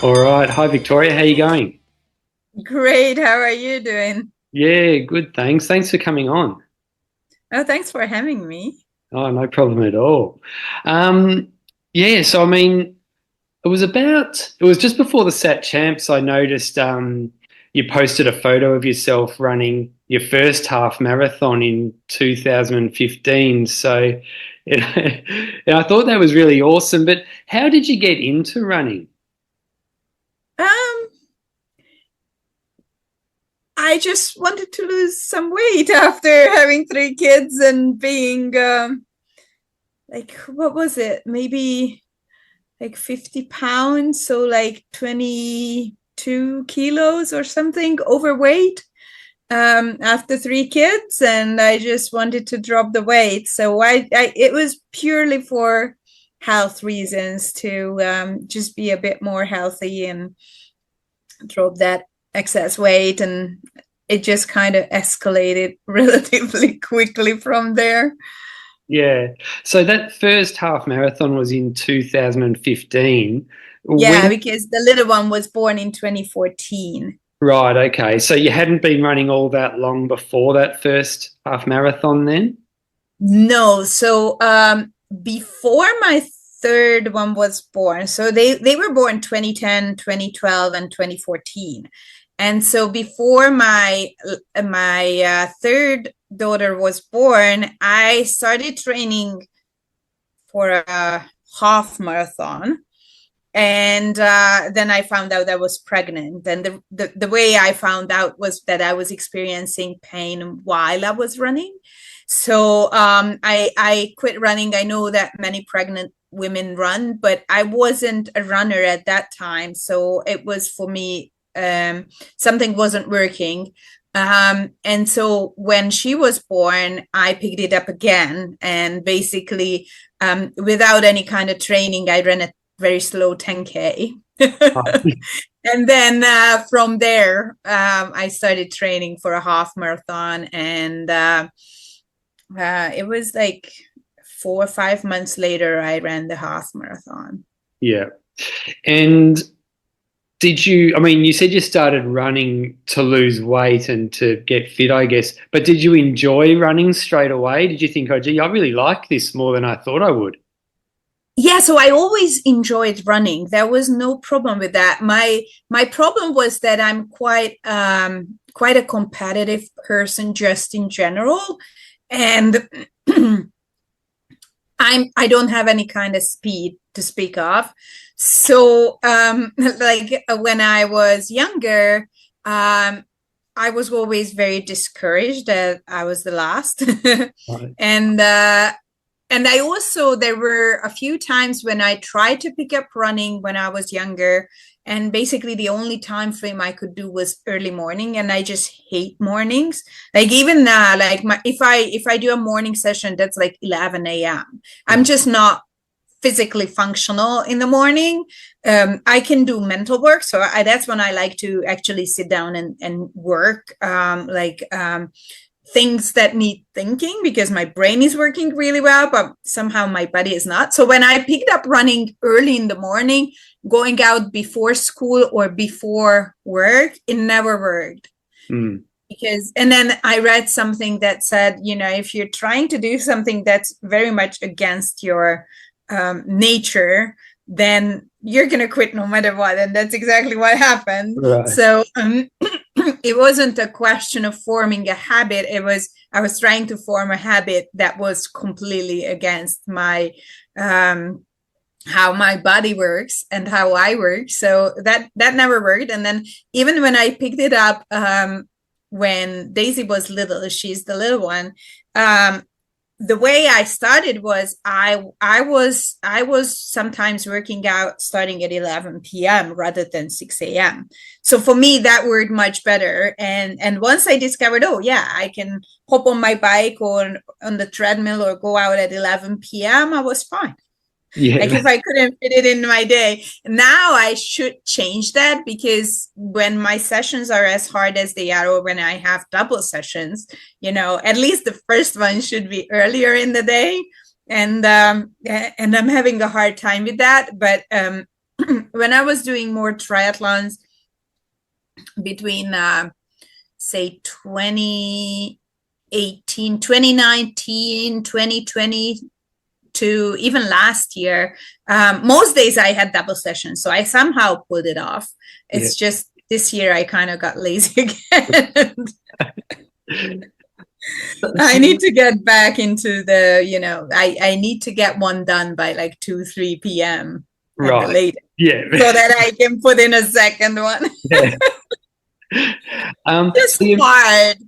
All right. Hi, Victoria. How you going? Great. How are you doing? Yeah, good. Thanks. Thanks for coming on. Oh, thanks for having me. Oh, no problem at all. Um, yeah, so I mean, it was just before the Sat Champs. I noticed you posted a photo of yourself running your first half marathon in 2015. So and I thought that was really awesome. But how did you get into running? Um, I just wanted to lose some weight after having three kids and being like what was it? Maybe like 50 pounds, so like 22 kilos or something overweight after three kids, and I just wanted to drop the weight. So I it was purely for health reasons to just be a bit more healthy and drop that excess weight, and it just kind of escalated relatively quickly from there. Yeah. So that first half marathon was in 2015. Yeah, When because the little one was born in 2014. Right, okay. So you hadn't been running all that long before that first half marathon then? No, so before my third one was born, so they were born 2010, 2012, and 2014. And so before my third daughter was born, I started training for a half marathon. And then I found out I was pregnant. And the way I found out was that I was experiencing pain while I was running. So I quit running. I know that many pregnant women run, but I wasn't a runner at that time. So it was for me, something wasn't working. And so when she was born, I picked it up again. And basically, without any kind of training, I ran a very slow 10K. And then from there, I started training for a half marathon. And it was like 4 or 5 months later, I ran the half marathon. Yeah. And I mean, you said you started running to lose weight and to get fit, I guess, but did you enjoy running straight away? Did you think, oh, gee, I really like this more than I thought I would? Yeah, so I always enjoyed running. There was no problem with that. My problem was that I'm quite a competitive person just in general, and I don't have any kind of speed to speak of. So like when I was younger, I was always very discouraged that I was the last. Right. and and I also, there were a few times when I tried to pick up running when I was younger. And basically, the only time frame I could do was early morning. And I just hate mornings. Like even now, like if I do a morning session, that's like 11 a.m. I'm Right. just not physically functional in the morning. I can do mental work. So that's when I like to actually sit down and work. Things that need thinking because my brain is working really well, but somehow my body is not. So when I picked up running early in the morning, going out before school or before work, it never worked. Mm. Because, and then I read something that said, if you're trying to do something that's very much against your nature, then you're going to quit no matter what. And that's exactly what happened. Right. So it wasn't a question of forming a habit. I was trying to form a habit that was completely against my, how my body works and how I work. So that never worked. And then even when I picked it up, when Daisy was little, she's the little one, the way I started was I was sometimes working out starting at 11 p.m. rather than 6 a.m. So for me that worked much better. And once I discovered, oh yeah, I can hop on my bike or on the treadmill or go out at 11 p.m., I was fine. Like Yeah. if I couldn't fit it in my day. Now I should change that because when my sessions are as hard as they are, or when I have double sessions, at least the first one should be earlier in the day. And I'm having a hard time with that. But when I was doing more triathlons between say 2018, 2019, 2020 to even last year, most days I had double sessions. So I somehow pulled it off. Yeah. It's just this year I kind of got lazy again. I need to get back into I need to get one done by like 2, 3 p.m. at the Right. latest. Yeah. So that I can put in a second one. Yeah. Just so hard.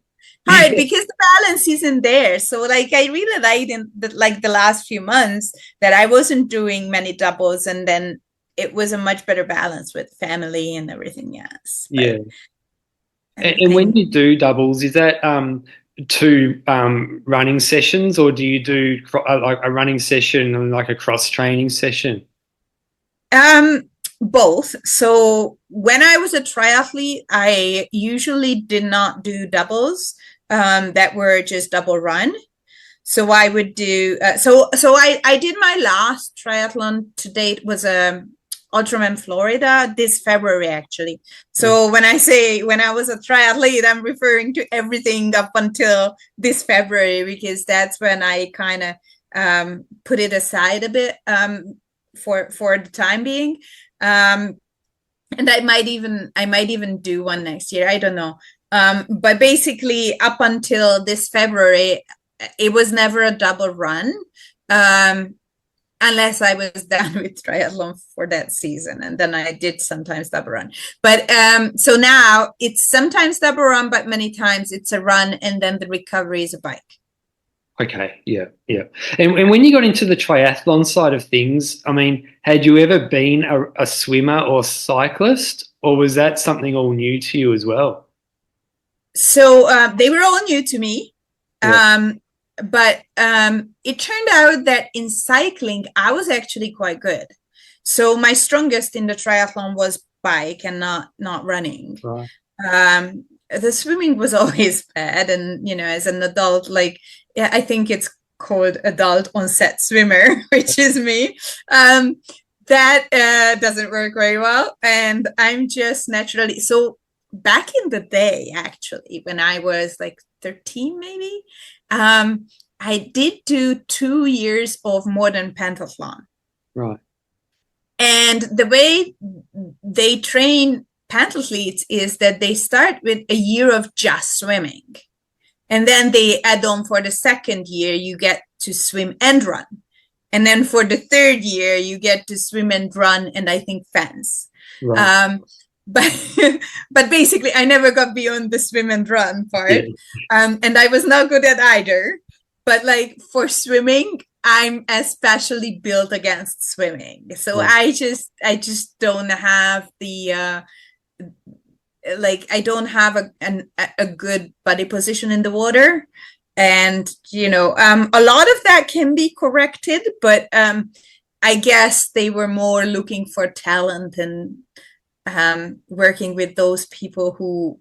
yeah. Because the balance isn't there. So like I really liked in the last few months that I wasn't doing many doubles, and then it was a much better balance with family and everything else. Yeah. Everything. And when you do doubles, is that two running sessions, or do you do like a running session and like a cross training session? Both. So when I was a triathlete, I usually did not do doubles that were just double run. So I would do so I did my last triathlon to date was Ultraman Florida this February actually. So when I say when I was a triathlete, I'm referring to everything up until this February, because that's when I kind of put it aside a bit for the time being. And I might even do one next year. I don't know. But basically up until this February, it was never a double run, unless I was done with triathlon for that season. And then I did sometimes double run. But so now it's sometimes double run, but many times it's a run and then the recovery is a bike. Okay, yeah, yeah. And when you got into the triathlon side of things, I mean, had you ever been a swimmer or cyclist, or was that something all new to you as well? So they were all new to me. Yeah. But it turned out that in cycling, I was actually quite good. So my strongest in the triathlon was bike and not running. Right. The swimming was always bad. And, as an adult, like, yeah, I think it's called adult onset swimmer, which is me. That doesn't work very well. And I'm just naturally, so back in the day, actually, when I was like 13, maybe, I did do 2 years of modern pentathlon. Right. And the way they train pentathletes is that they start with a year of just swimming. And then they add on for the second year, you get to swim and run. And then for the third year, you get to swim and run, and I think fence. Right. But basically, I never got beyond the swim and run part. Yeah. And I was not good at either. But like for swimming, I'm especially built against swimming. So I just don't have the I don't have a good body position in the water. And a lot of that can be corrected, but I guess they were more looking for talent and working with those people who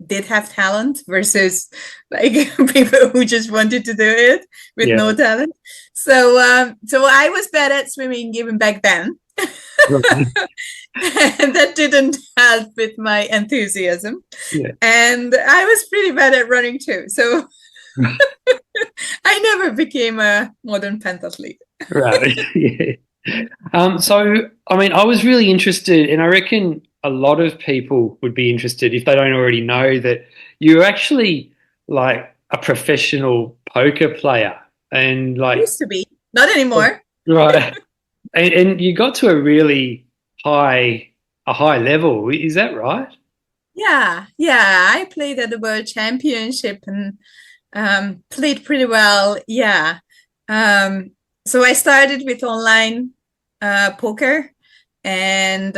did have talent versus like people who just wanted to do it with no talent. So I was bad at swimming even back then. And that didn't help with my enthusiasm. Yeah. And I was pretty bad at running too. So I never became a modern pentathlete. Right. Yeah. So, I mean, I was really interested, and I reckon a lot of people would be interested if they don't already know that you're actually like a professional poker player, and like used to be, not anymore. Right. And you got to a really high level. Is that right? Yeah. I played at the World Championship and played pretty well. Yeah. So I started with online poker, and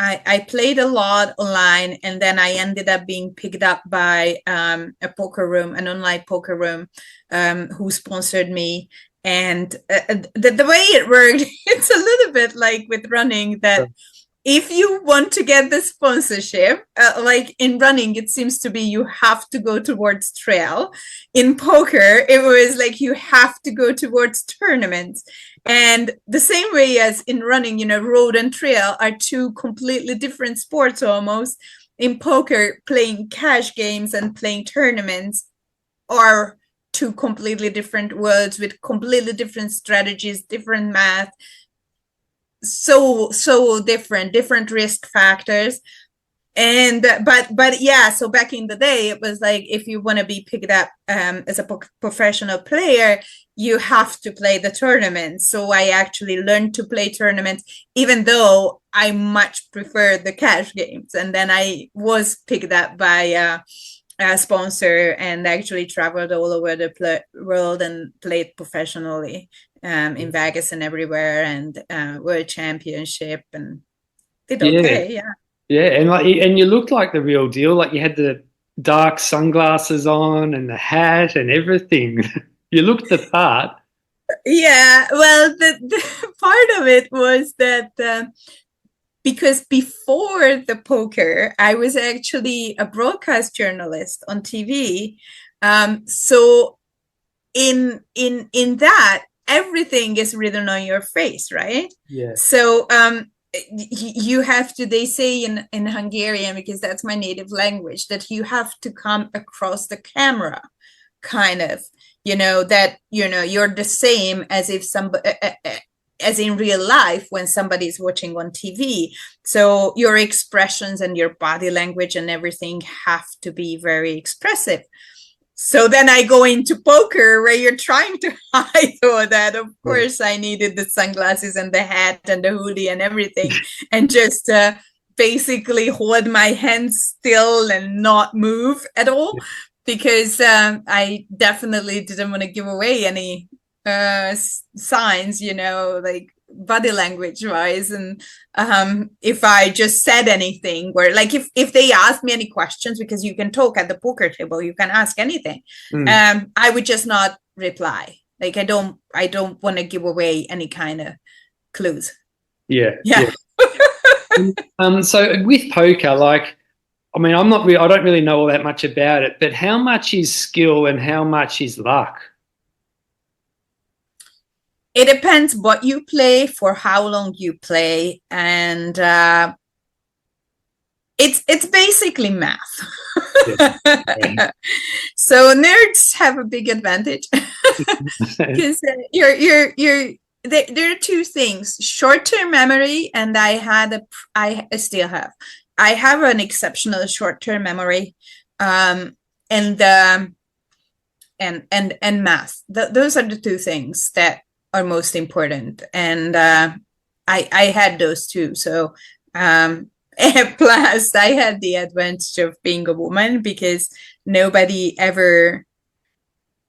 I played a lot online, and then I ended up being picked up by an online poker room, who sponsored me. And the way it worked, it's a little bit like with running, that if you want to get the sponsorship, like in running, it seems to be you have to go towards trail. In poker, it was like you have to go towards tournaments. And the same way as in running, road and trail are two completely different sports almost. In poker, playing cash games and playing tournaments are two completely different worlds with completely different strategies, different math, so different risk factors. And but yeah, so back in the day, it was like if you want to be picked up as a professional player, you have to play the tournaments. So I actually learned to play tournaments, even though I much preferred the cash games. And then I was picked up by a sponsor and actually traveled all over the world and played professionally in Vegas and everywhere, and World Championship, and did Yeah. okay. Yeah. Yeah, and you looked like the real deal. Like you had the dark sunglasses on and the hat and everything. You looked the part. Yeah, well, the part of it was that because before the poker, I was actually a broadcast journalist on TV. So in that, everything is written on your face, right? Yeah. So you have to, they say in Hungarian, because that's my native language, that you have to come across the camera, kind of, that you're the same as if somebody, as in real life when somebody's watching on TV. So your expressions and your body language and everything have to be very expressive. So then I go into poker where you're trying to hide all that. Of course, I needed the sunglasses and the hat and the hoodie and everything, and just basically hold my hands still and not move at all, because I definitely didn't want to give away any signs, like body language wise. And if I just said anything, where like if they asked me any questions, because you can talk at the poker table, you can ask anything, I would just not reply. Like I don't want to give away any kind of clues. Yeah. Yeah. So with poker, like, I mean, I don't really know all that much about it, but how much is skill and how much is luck? It depends what you play, for how long you play, and it's basically math. Yeah. So nerds have a big advantage because there are two things: short-term memory, and I still have. I have an exceptional short-term memory, and math. Those are the two things that are most important, and I had those two. So plus I had the advantage of being a woman, because nobody ever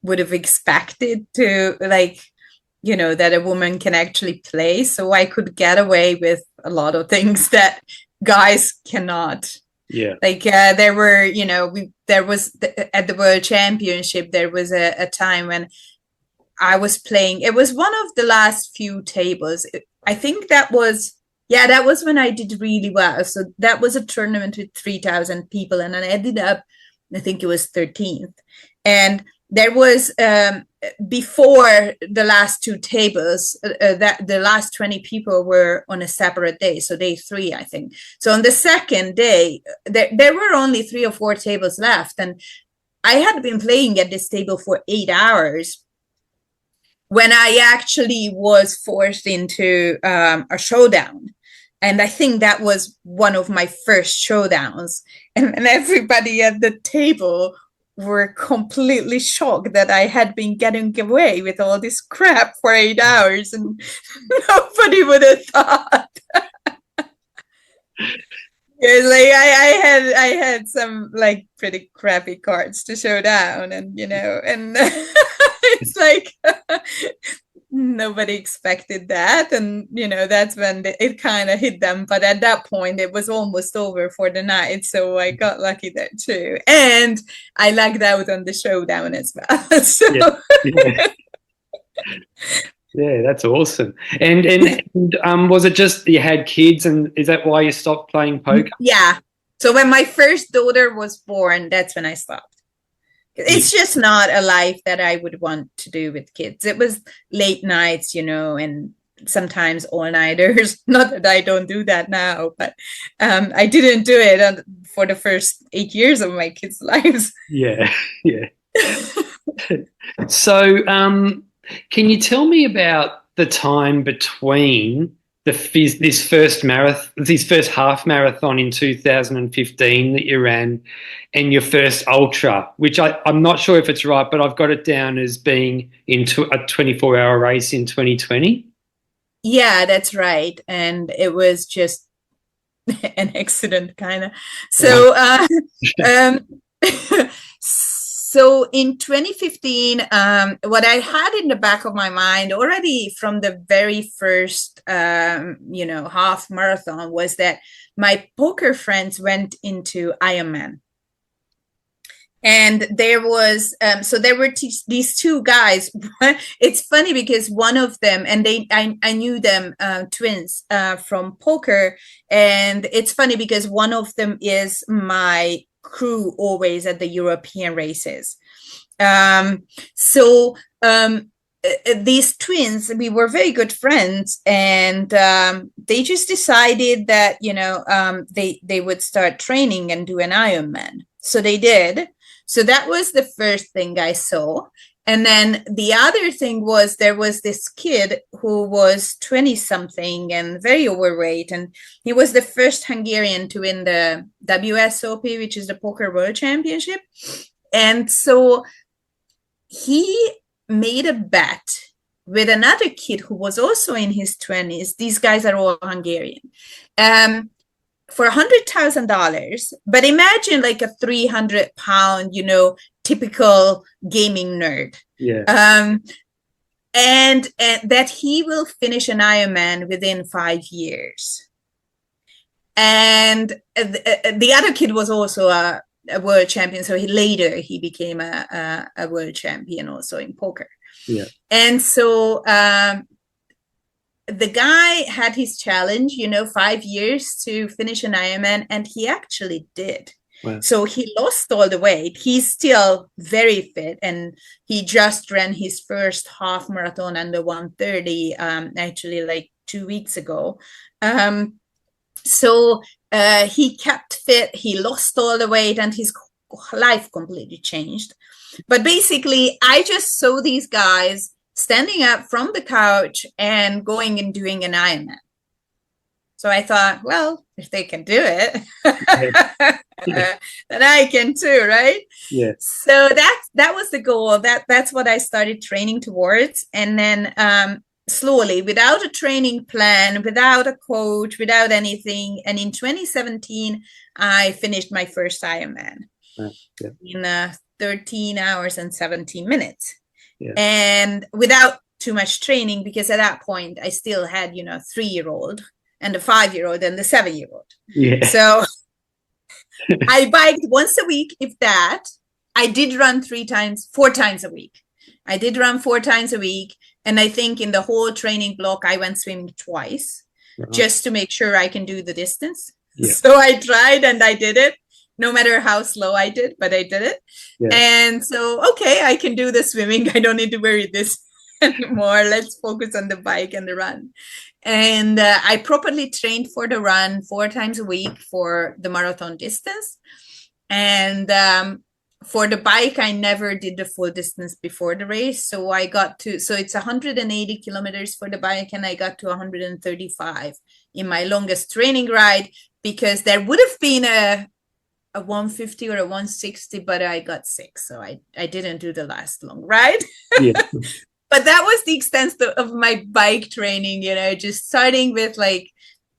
would have expected to, like, that a woman can actually play. So I could get away with a lot of things that guys cannot. Yeah. Like there were, there was at the World Championship, there was a time when I was playing. It was one of the last few tables. I think that was when I did really well. So that was a tournament with 3,000 people, and I ended up, I think it was 13th. And there was before the last two tables, that the last 20 people were on a separate day. So day 3, I think. So on the second day, there were only 3 or 4 tables left, and I had been playing at this table for 8 hours when I actually was forced into a showdown. And I think that was one of my first showdowns. And everybody at the table were completely shocked that I had been getting away with all this crap for 8 hours, and nobody would have thought. Like I had some like pretty crappy cards to show down, and and it's like nobody expected that, and that's when it kind of hit them. But at that point, it was almost over for the night, so I got lucky there too, and I lucked out on the showdown as well. So yeah. Yeah, that's awesome. And was it just you had kids, and is that why you stopped playing poker? Yeah. So when my first daughter was born, that's when I stopped. Yeah, It's just not a life that I would want to do with kids. It was late nights, and sometimes all-nighters. Not that I don't do that now, but I didn't do it for the first 8 years of my kids' lives. yeah, yeah. So, can you tell me about the time between this first half marathon in 2015 that you ran, and your first ultra, which I'm not sure if it's right, but I've got it down as being into a 24-hour race in 2020. Yeah, that's right. And it was just an accident, kind of. So, um, so in 2015, what I had in the back of my mind already from the very first, half marathon was that my poker friends went into Ironman. And there was there were these two guys. It's funny because one of them, and I knew them, twins, from poker. And it's funny because one of them is my crew always at the European races. So these twins, we were very good friends, and they just decided that they would start training and do an Ironman. So they did. So that was the first thing I saw. And then the other thing was there was this kid who was 20 something and very overweight. And he was the first Hungarian to win the WSOP, which is the Poker World Championship. And so he made a bet with another kid who was also in his 20s. These guys are all Hungarian. For $100,000, but imagine like a 300-pound, typical gaming nerd. Yeah. And that he will finish an Ironman within 5 years. And the other kid was also a world champion. So later he became a world champion also in poker. Yeah. And so the guy had his challenge, 5 years to finish an Ironman, and he actually did. Wow. So he lost all the weight. He's still very fit, and he just ran his first half marathon under 1:30, actually like 2 weeks ago. So he kept fit, he lost all the weight, and his life completely changed. But basically, I just saw these guys standing up from the couch and going and doing an Ironman. So I thought, well, if they can do it, then I can too, right? Yeah. So that was the goal. That's what I started training towards. And then slowly, without a training plan, without a coach, without anything. And in 2017, I finished my first Ironman in 13 hours and 17 minutes. Yeah. And without too much training, because at that point I still had, a 3-year-old and a 5-year-old and the 7-year-old. Yeah. So I biked once a week, if that. I did run 4 times a week. I did run 4 times a week. And I think in the whole training block, I went swimming twice, just to make sure I can do the distance. Yeah. So I tried and I did it. No matter how slow I did, but I did it. Yeah. And so, okay, I can do the swimming. I don't need to worry this anymore. Let's focus on the bike and the run. And I properly trained for the run 4 times a week for the marathon distance. And for the bike, I never did the full distance before the race. So it's 180 kilometers for the bike, and I got to 135 in my longest training ride, because there would have been a 150 or a 160, but I got sick, so I didn't do the last long ride. Yeah. But that was the extent of my bike training, just starting with like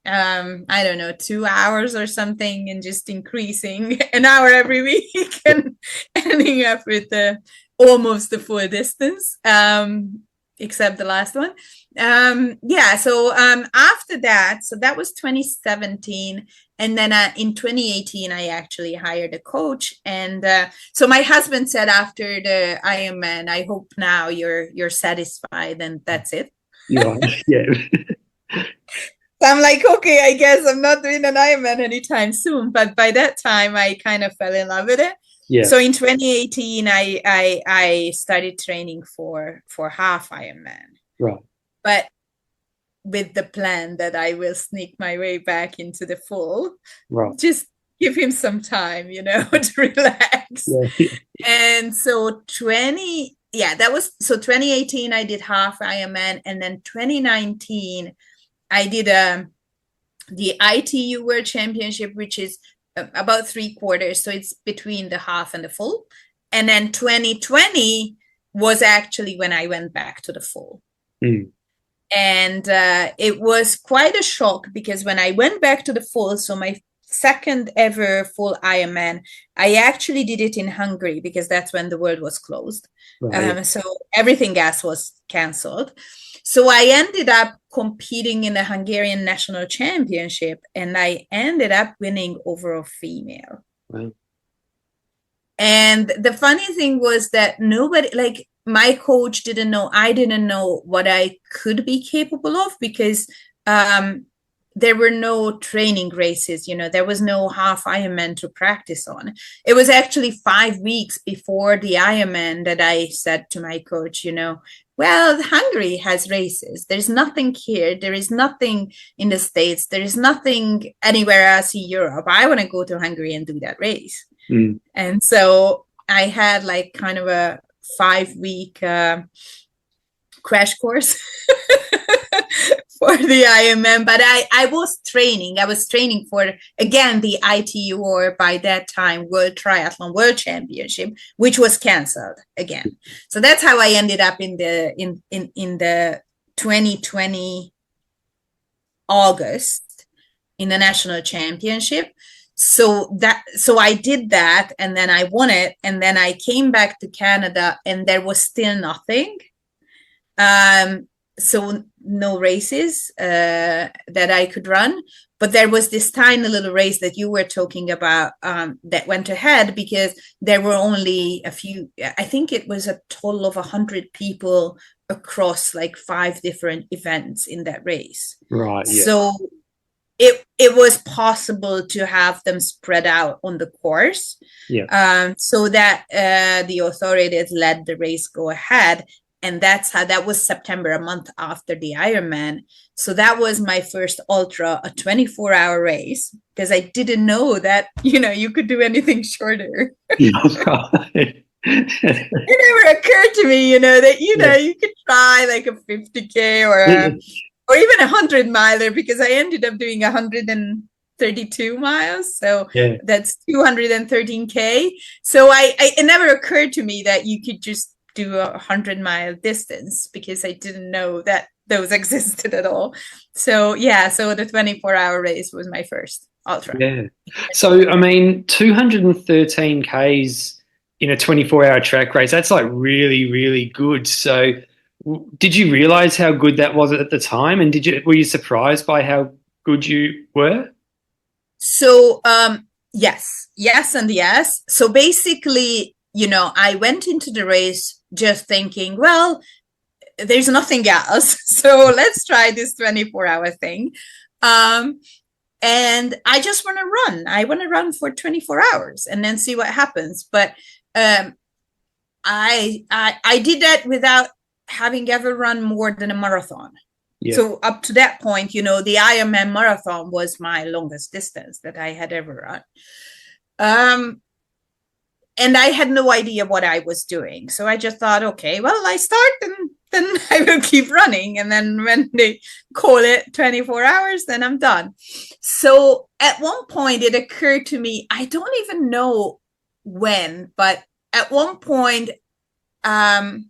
I don't know, 2 hours or something, and just increasing an hour every week and ending up with almost the full distance, except the last one. So after that, so that was 2017. And then in 2018, I actually hired a coach. And so my husband said after the Ironman, I hope now you're satisfied, and that's it. You're right. Yeah. So I'm like, okay, I guess I'm not doing an Ironman anytime soon. But by that time, I kind of fell in love with it. Yeah. So in 2018, I started training for half Ironman, Right. but with the plan that I will sneak my way back into the full. Right. Just give him some time, to relax. Yeah. And so 2018 I did half Ironman, and then 2019 I did the ITU World Championship, which is about 3/4, so it's between the half and the full. And then 2020 was actually when I went back to the full. Mm. And it was quite a shock, because when I went back to the full, so my second ever full Ironman, I actually did it in Hungary, because that's when the world was closed. Right. So everything else was canceled. So I ended up competing in the Hungarian national championship, and I ended up winning over a female. Wow. And the funny thing was that nobody, like my coach didn't know, I didn't know what I could be capable of, because there were no training races, there was no half Ironman to practice on. It was actually 5 weeks before the Ironman that I said to my coach, well, Hungary has races. There's nothing here. There is nothing in the States. There is nothing anywhere else in Europe. I want to go to Hungary and do that race. Mm. And so I had like kind of a 5-week crash course for the Ironman, but I was training. I was training for, again, the ITU, or by that time, World Triathlon World Championship, which was canceled again. So that's how I ended up in the 2020 August in the national championship. So I did that, and then I won it, and then I came back to Canada, and there was still nothing. So no races that I could run, but there was this tiny little race that you were talking about that went ahead, because there were only a few. I think it was a total of 100 people across like 5 different events in that race. Right. Yeah. So it was possible to have them spread out on the course. Yeah. So that the authorities let the race go ahead. And that was September, a month after the Ironman. So that was my first ultra, a 24-hour race, because I didn't know that, you could do anything shorter. Yeah. Right. It never occurred to me, that, you could try like a 50K or even 100-miler, because I ended up doing 132 miles. So yeah. That's 213K. So it never occurred to me that you could just do a 100-mile distance, because I didn't know that those existed at all. So so the 24-hour race was my first ultra. Yeah. So, I mean, 213 Ks in a 24-hour track race, that's like really, really good. So did you realize how good that was at the time? And were you surprised by how good you were? So, yes, and yes. So basically, I went into the race just thinking, well, there's nothing else, so let's try this 24-hour thing. And I just want to run. I want to run for 24 hours and then see what happens. But I did that without having ever run more than a marathon. Yeah. So up to that point, the Ironman marathon was my longest distance that I had ever run. And I had no idea what I was doing. So I just thought, okay, well, I start and then I will keep running. And then when they call it 24 hours, then I'm done. So at one point it occurred to me, I don't even know when, but at one point, I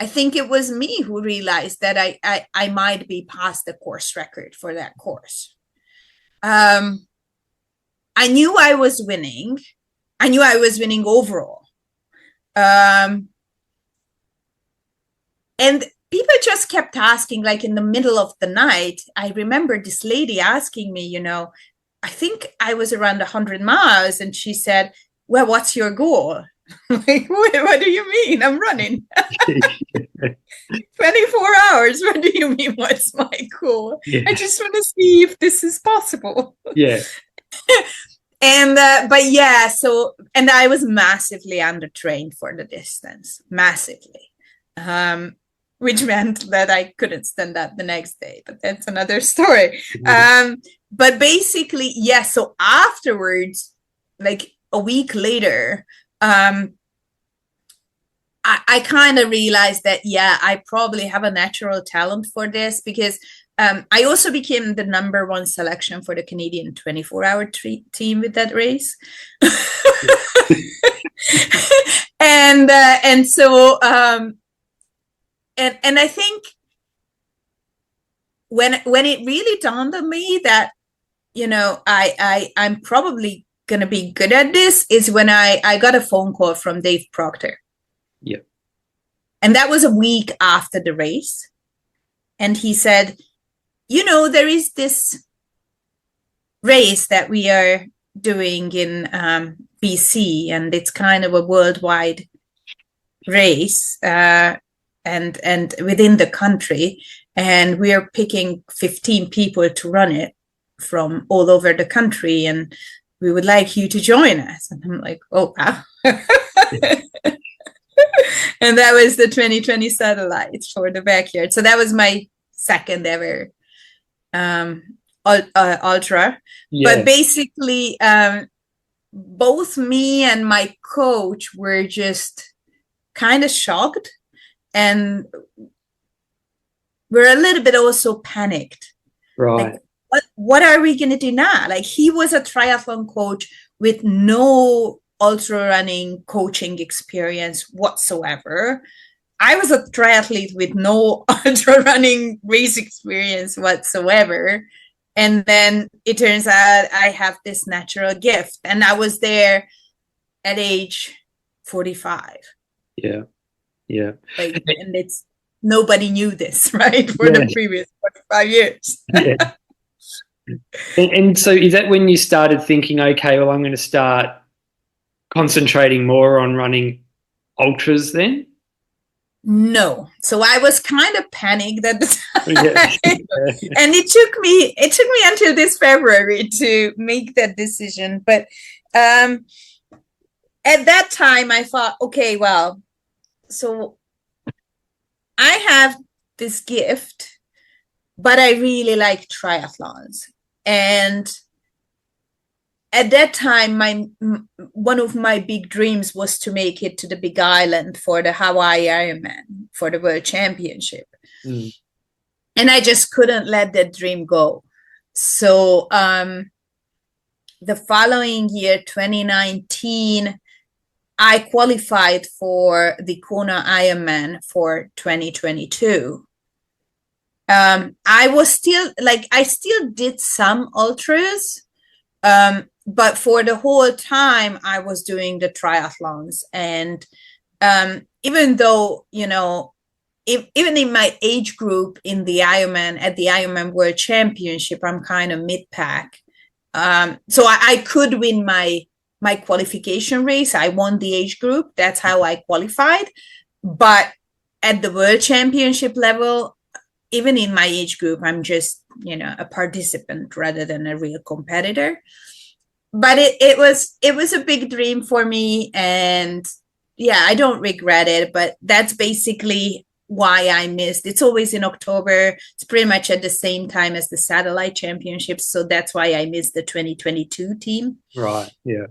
think it was me who realized that I might be past the course record for that course. I knew I was winning. I knew I was winning overall. And people just kept asking, like in the middle of the night, I remember this lady asking me, I think I was around 100 miles. And she said, well, what's your goal? Like, what do you mean? I'm running 24 hours. What do you mean? What's my goal? Yeah. I just want to see if this is possible. Yeah. And but yeah, so and I was massively undertrained for the distance, massively, which meant that I couldn't stand up the next day. But that's another story. But basically, yeah. So afterwards, like a week later, I kind of realized that, yeah, I probably have a natural talent for this because I also became the #1 selection for the Canadian 24-hour team with that race. And so and I think when it really dawned on me that, you know, I'm probably gonna be good at this is when I got a phone call from Dave Proctor. Yeah. And that was a week after the race. And he said, you know, there is this race that we are doing in BC, and it's kind of a worldwide race and within the country. And we are picking 15 people to run it from all over the country. And we would like you to join us. And I'm like, oh, wow. And that was the 2020 satellites for the backyard. So that was my second ever ultra. Yeah. But basically, both me and my coach were just kind of shocked, and we're a little bit also panicked. Right. Like, what are we going to do now? Like, he was a triathlon coach with no ultra running coaching experience whatsoever. I was a triathlete with no ultra running race experience whatsoever. And then it turns out I have this natural gift. And I was there at age 45. Yeah. Yeah. Like, and it's nobody knew this, right? For the previous 45 years. Yeah. And so is that when you started thinking, okay, well, I'm going to start concentrating more on running ultras then? No. So I was kind of panicked at the time. And it took me until this February to make that decision. But at that time I thought, okay, well, so I have this gift, but I really like triathlons. And at that time, one of my big dreams was to make it to the Big Island for the Hawaii Ironman, for the World Championship. And I just couldn't let that dream go. So the following year, 2019, I qualified for the Kona Ironman for 2022. I was still, like, I still did some ultras, but for the whole time I was doing the triathlons. And even though, you know, even in my age group in the Ironman, at the Ironman World Championship, I'm kind of mid-pack. So I could win my qualification race. I won the age group. That's how I qualified. But at the World Championship level, even in my age group, I'm just, you know, a participant rather than a real competitor. But it was a big dream for me, and yeah, I don't regret it. But that's basically why I missed. It's always in October. It's pretty much at the same time as the satellite championships, so that's why I missed the 2022 team. Right. Yeah.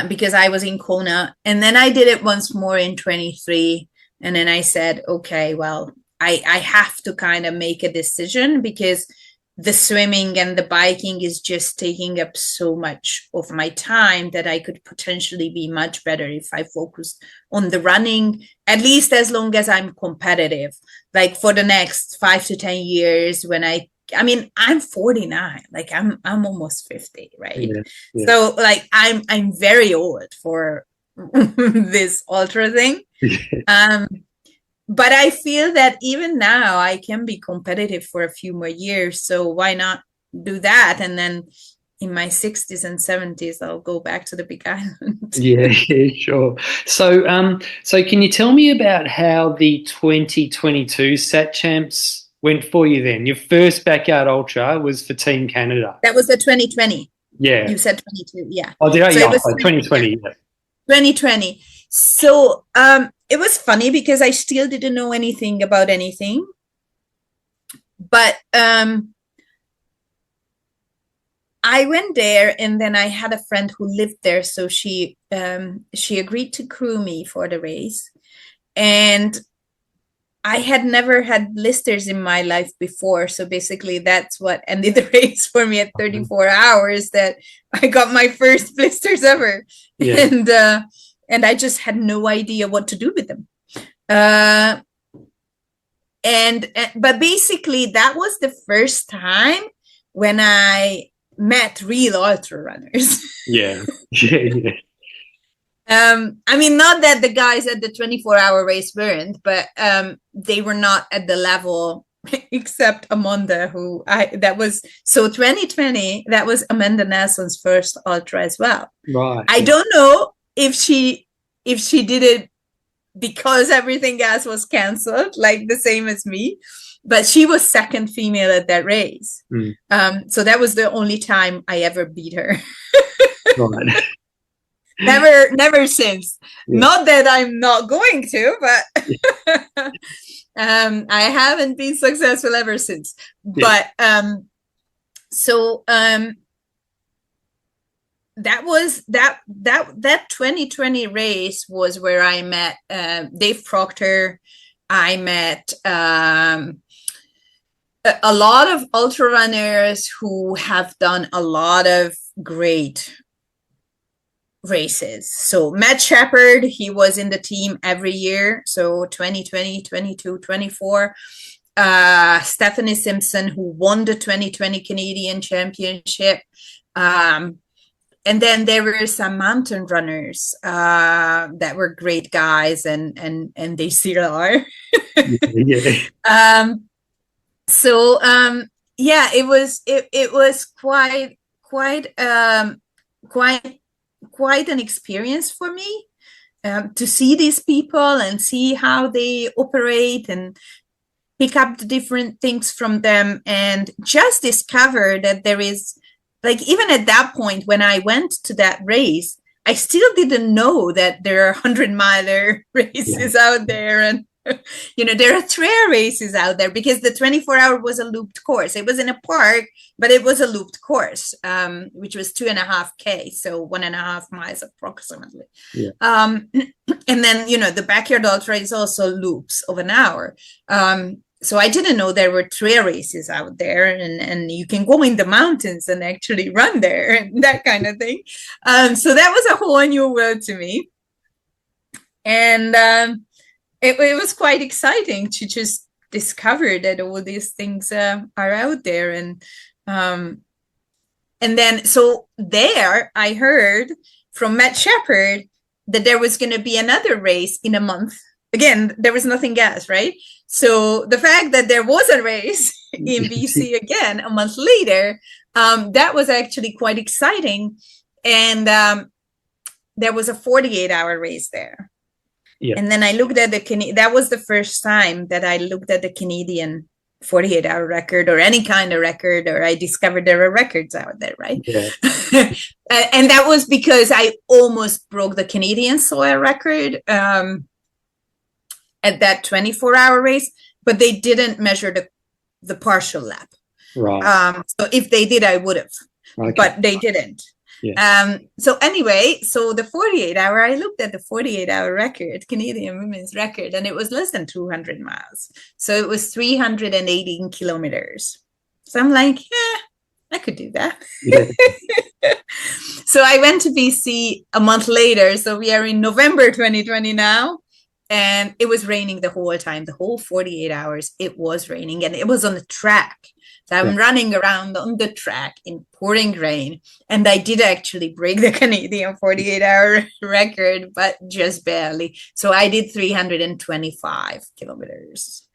Because I was in Kona, and then I did it once more in 23, and then I said, okay, well, I have to kind of make a decision, because the swimming and the biking is just taking up so much of my time that I could potentially be much better if I focused on the running, at least as long as I'm competitive, like for the next 5 to 10 years. When I mean, I'm 49, like I'm almost 50, right? Yeah, yeah. So like I'm very old for this ultra thing. But I feel that even now I can be competitive for a few more years. So why not do that? And then in my 60s and 70s, I'll go back to the Big Island. Yeah, yeah, sure. So can you tell me about how the 2022 Sat Champs went for you then? Your first backyard ultra was for Team Canada. That was the 2020. Yeah. You said 22, yeah. Oh, did I? So Yeah, it was 2020. Yeah. 2020. So it was funny because I still didn't know anything about anything. But I went there, and then I had a friend who lived there, so she agreed to crew me for the race. And I had never had blisters in my life before, so basically that's what ended the race for me at 34 hours, that I got my first blisters ever. Yeah. And I just had no idea what to do with them. But basically that was the first time when I met real ultra runners. Yeah. Yeah. I mean, not that the guys at the 24-hour race weren't, but they were not at the level, except Amanda, that was 2020, that was Amanda Nelson's first ultra as well. Right. I don't know if she did it because everything else was canceled, like the same as me, but she was second female at that race. So that was the only time I ever beat her. Right. Never since. Yeah. Not that I'm not going to, but I haven't been successful ever since. Yeah. But that 2020 race was where I met Dave Proctor. I met a lot of ultra runners who have done a lot of great races. So Matt Shepard, he was in the team every year. So 2020, 22, 24. Stephanie Simpson, who won the 2020 Canadian Championship. And then there were some mountain runners that were great guys, and they still are. Yeah. Yeah, it was quite an experience for me to see these people and see how they operate and pick up the different things from them, and just discover that there is, like, even at that point when I went to that race, I still didn't know that there are 100-miler races out there, and there are trail races out there, because the 24-hour was a looped course. It was in a park, but it was a looped course, which was 2.5K, so 1.5 miles approximately. Yeah. And then, the backyard ultra is also loops of an hour. So I didn't know there were trail races out there, and you can go in the mountains and actually run there and that kind of thing. So that was a whole new world to me. And it was quite exciting to just discover that all these things are out there. And then, so there I heard from Matt Shepard that there was going to be another race in a month. Again, there was nothing else, right? So the fact that there was a race in BC again a month later, that was actually quite exciting. And there was a 48-hour race there. Yeah. And then I looked at that was the first time that I looked at the Canadian 48-hour record, or any kind of record, or I discovered there are records out there, right? Yeah. And that was because I almost broke the Canadian soil record at that 24-hour race, but they didn't measure the partial lap. Right. So if they did, I would have, but they didn't. Yeah. So anyway, so the 48-hour, I looked at the 48-hour record, Canadian women's record, and it was less than 200 miles. So it was 318 kilometers. So I'm like, I could do that. Yeah. So I went to BC a month later. So we are in November 2020 now. And it was raining the whole time, the whole 48 hours. It was raining, and it was on the track. So I'm running around on the track in pouring rain. And I did actually break the Canadian 48-hour record, but just barely. So I did 325 kilometers.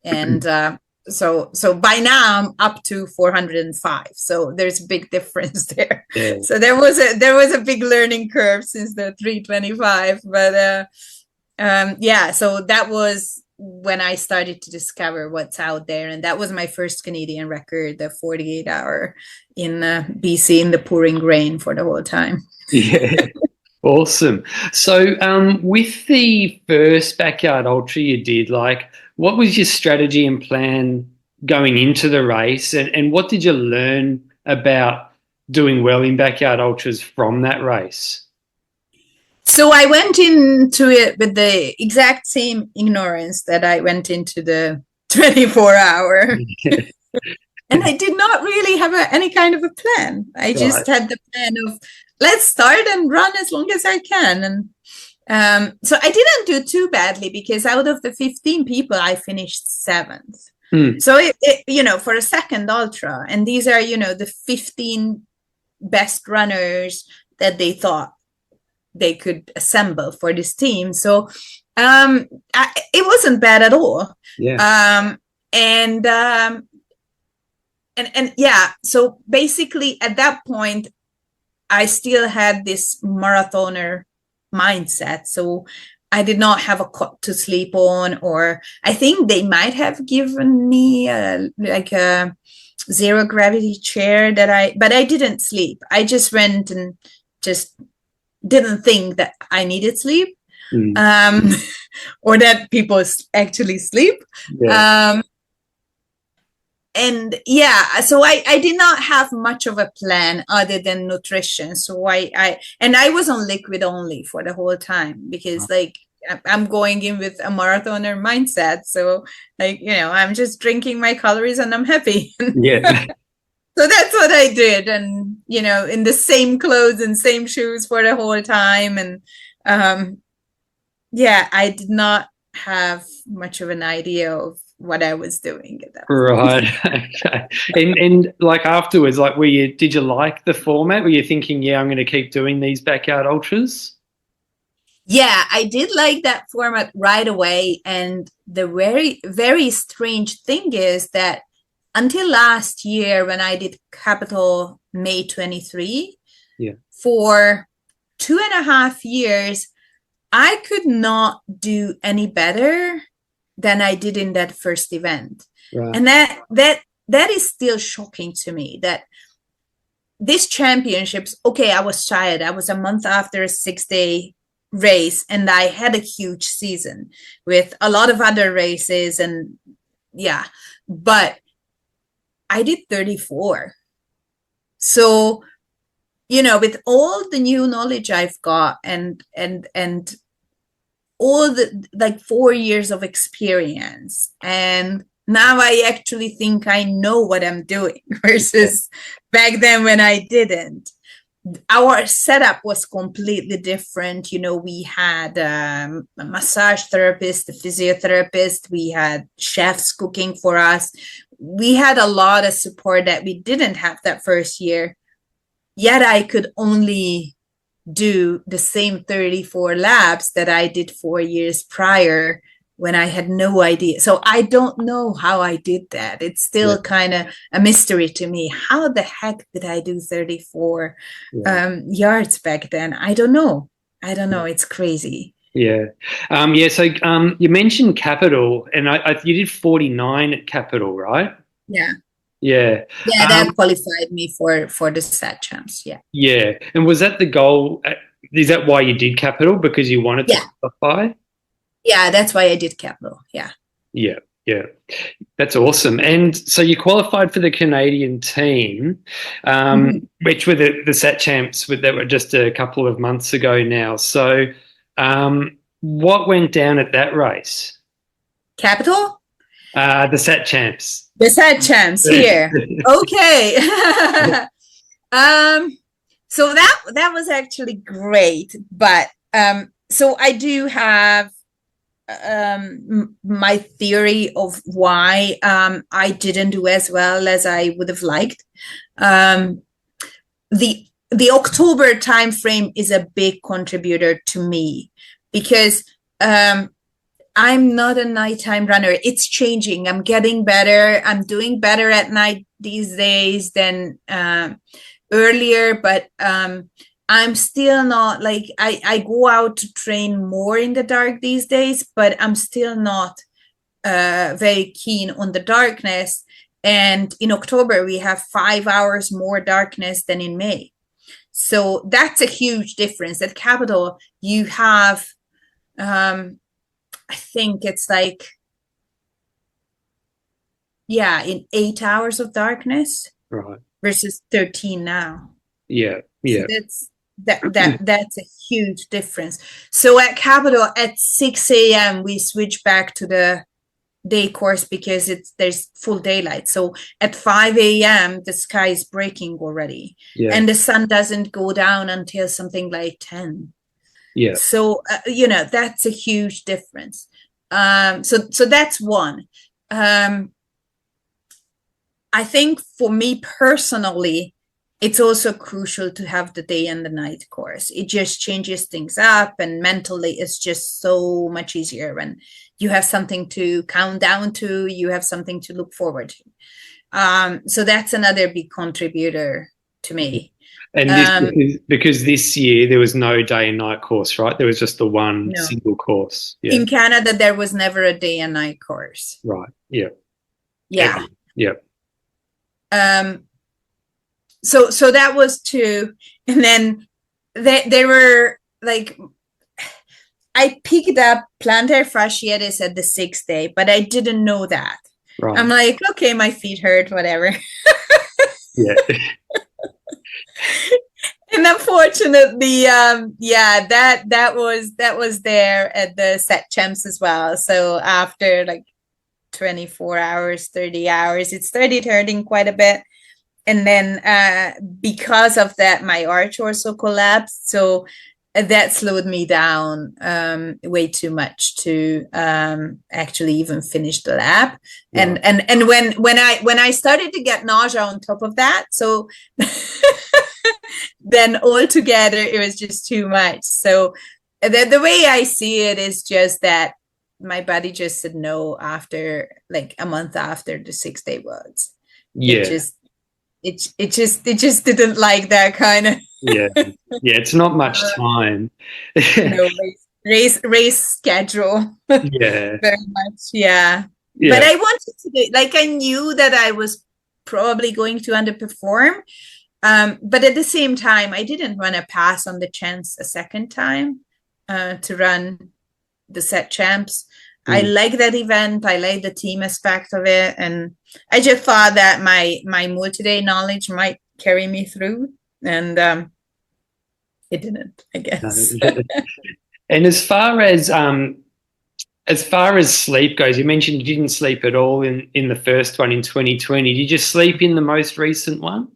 And so by now I'm up to 405. So there's a big difference there. Yeah. So there was a big learning curve since the 325. But yeah, so that was when I started to discover what's out there, and that was my first Canadian record, the 48-hour in BC in the pouring rain for the whole time. Yeah. Awesome. So, with the first backyard ultra you did, like, what was your strategy and plan going into the race, and what did you learn about doing well in backyard ultras from that race? So I went into it with the exact same ignorance that I went into the 24-hour. And I did not really have any kind of a plan. I just had the plan of let's start and run as long as I can. And so I didn't do too badly because out of the 15 people, I finished 7th. So, for a second ultra, and these are, the 15 best runners that they thought they could assemble for this team. So it wasn't bad at all. Yeah. And yeah, so basically at that point, I still had this marathoner mindset. So I did not have a cot to sleep on, or I think they might have given me like a zero gravity chair but I didn't sleep. I just went and just didn't think that I needed sleep, or that people actually sleep. Yeah. And yeah, so I did not have much of a plan other than nutrition. So I was on liquid only for the whole time because like I'm going in with a marathoner mindset. So like, I'm just drinking my calories and I'm happy. Yeah. So that's what I did. And, in the same clothes and same shoes for the whole time. And yeah, I did not have much of an idea of what I was doing at that point. Right. Okay. And like afterwards, like did you like the format? Were you thinking, yeah, I'm going to keep doing these backyard ultras? Yeah, I did like that format right away. And the very, very strange thing is that until last year, when I did Capital May 23, for 2.5 years, I could not do any better than I did in that first event. Right. And that is still shocking to me that these championships, okay, I was tired. I was a month after a 6-day race and I had a huge season with a lot of other races and yeah, but I did 34. So, with all the new knowledge I've got and all the like 4 years of experience, and now I actually think I know what I'm doing versus back then when I didn't. Our setup was completely different. We had a massage therapist, a physiotherapist, we had chefs cooking for us. We had a lot of support that we didn't have that first year. Yet I could only do the same 34 laps that I did 4 years prior when I had no idea. So I don't know how I did that. It's still kind of a mystery to me. How the heck did I do 34 yards back then? I don't know. It's crazy. Yeah. So you mentioned Capital, and you did 49 at Capital, right? Yeah. Yeah. Yeah, that qualified me for the stat champs. Yeah. Yeah. And was that the goal? Is that why you did Capital? Because you wanted to qualify? Yeah, that's why I did Capital. Yeah. Yeah. Yeah. That's awesome. And so you qualified for the Canadian team, which were the sat champs that were just a couple of months ago now. So what went down at that race? Capital? The sat champs. The sat champs here. Okay. So that was actually great. But so I do have my theory of why I didn't do as well as I would have liked. The October timeframe is a big contributor to me because I'm not a nighttime runner. It's changing. I'm getting better. I'm doing better at night these days than earlier, but I'm still not like I go out to train more in the dark these days, but I'm still not very keen on the darkness. And in October, we have 5 hours more darkness than in May. So that's a huge difference. At Capital, you have, I think it's like, yeah, in 8 hours of darkness Right. versus 13 now. Yeah. So Yeah. that's a huge difference. So at Capital at 6 a.m. we switch back to the day course because there's full daylight. So at 5 a.m. the sky is breaking already, Yeah. and the sun doesn't go down until something like 10. Yeah. So that's a huge difference. So that's one. I think for me personally, it's also crucial to have the day and the night course. It just changes things up, and mentally it's just so much easier when you have something to count down to, you have something to look forward to. So that's another big contributor to me. And this because this year there was no day and night course, right? There was just the one No. single course. Yeah. In Canada, there was never a day and night course. Right. Yeah. Yeah. Yeah. So that was two. And then they were like, I picked up plantar fasciitis at the 6th day, but I didn't know that. Right. I'm like, okay, my feet hurt, whatever. Yeah. And unfortunately, that was there at the set champs as well. So after like 24 hours, 30 hours, it started hurting quite a bit. And then because of that, my arch also collapsed. So that slowed me down way too much to actually even finish the lap. Right. And when I started to get nausea on top of that, so then altogether it was just too much. So the way I see it is just that my body just said no after like a month after the 6 day was. Yeah. It just didn't like that kind of. Yeah. It's not much time. Race schedule. Yeah. Very much. Yeah. But I wanted to do, like, I knew that I was probably going to underperform. But at the same time, I didn't want to pass on the chance a second time to run the set champs. I like that event. I like the team aspect of it. And I just thought that my multi-day knowledge might carry me through. And it didn't, I guess. And as far as sleep goes, you mentioned you didn't sleep at all in the first one in 2020. Did you sleep in the most recent one?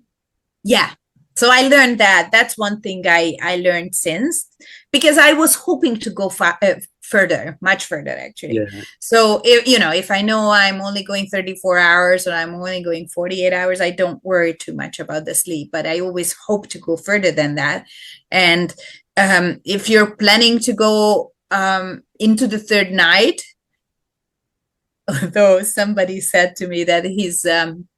Yeah. So I learned that. That's one thing I learned since, because I was hoping to go further, much further, actually. Yeah. So, if I know I'm only going 34 hours or I'm only going 48 hours, I don't worry too much about the sleep, but I always hope to go further than that. And if you're planning to go into the third night, although somebody said to me that his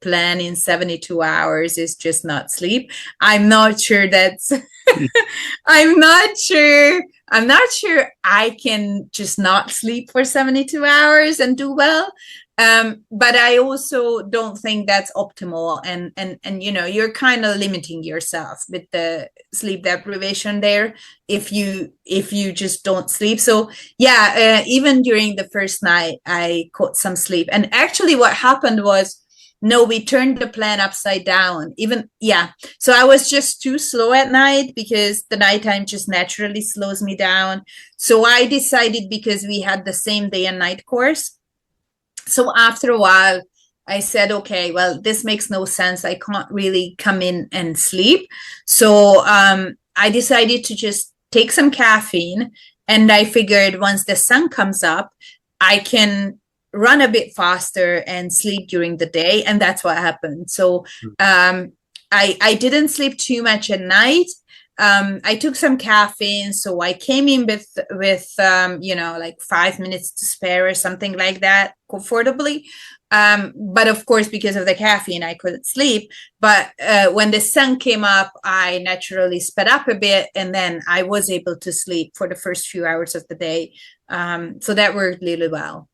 plan in 72 hours is just not sleep, I'm not sure that's I'm not sure I can just not sleep for 72 hours and do well. But I also don't think that's optimal, and you're kind of limiting yourself with the sleep deprivation there if you just don't sleep. So yeah, even during the first night I caught some sleep, and actually what happened was, no, we turned the plan upside down. So I was just too slow at night because the nighttime just naturally slows me down. So I decided, because we had the same day and night course, so after a while, I said, okay, well, this makes no sense. I can't really come in and sleep. So I decided to just take some caffeine. And I figured once the sun comes up, I can run a bit faster and sleep during the day. And that's what happened. So I didn't sleep too much at night. I took some caffeine, so I came in with like 5 minutes to spare or something like that, comfortably. But of course, because of the caffeine, I couldn't sleep. But when the sun came up, I naturally sped up a bit, and then I was able to sleep for the first few hours of the day. So that worked really well.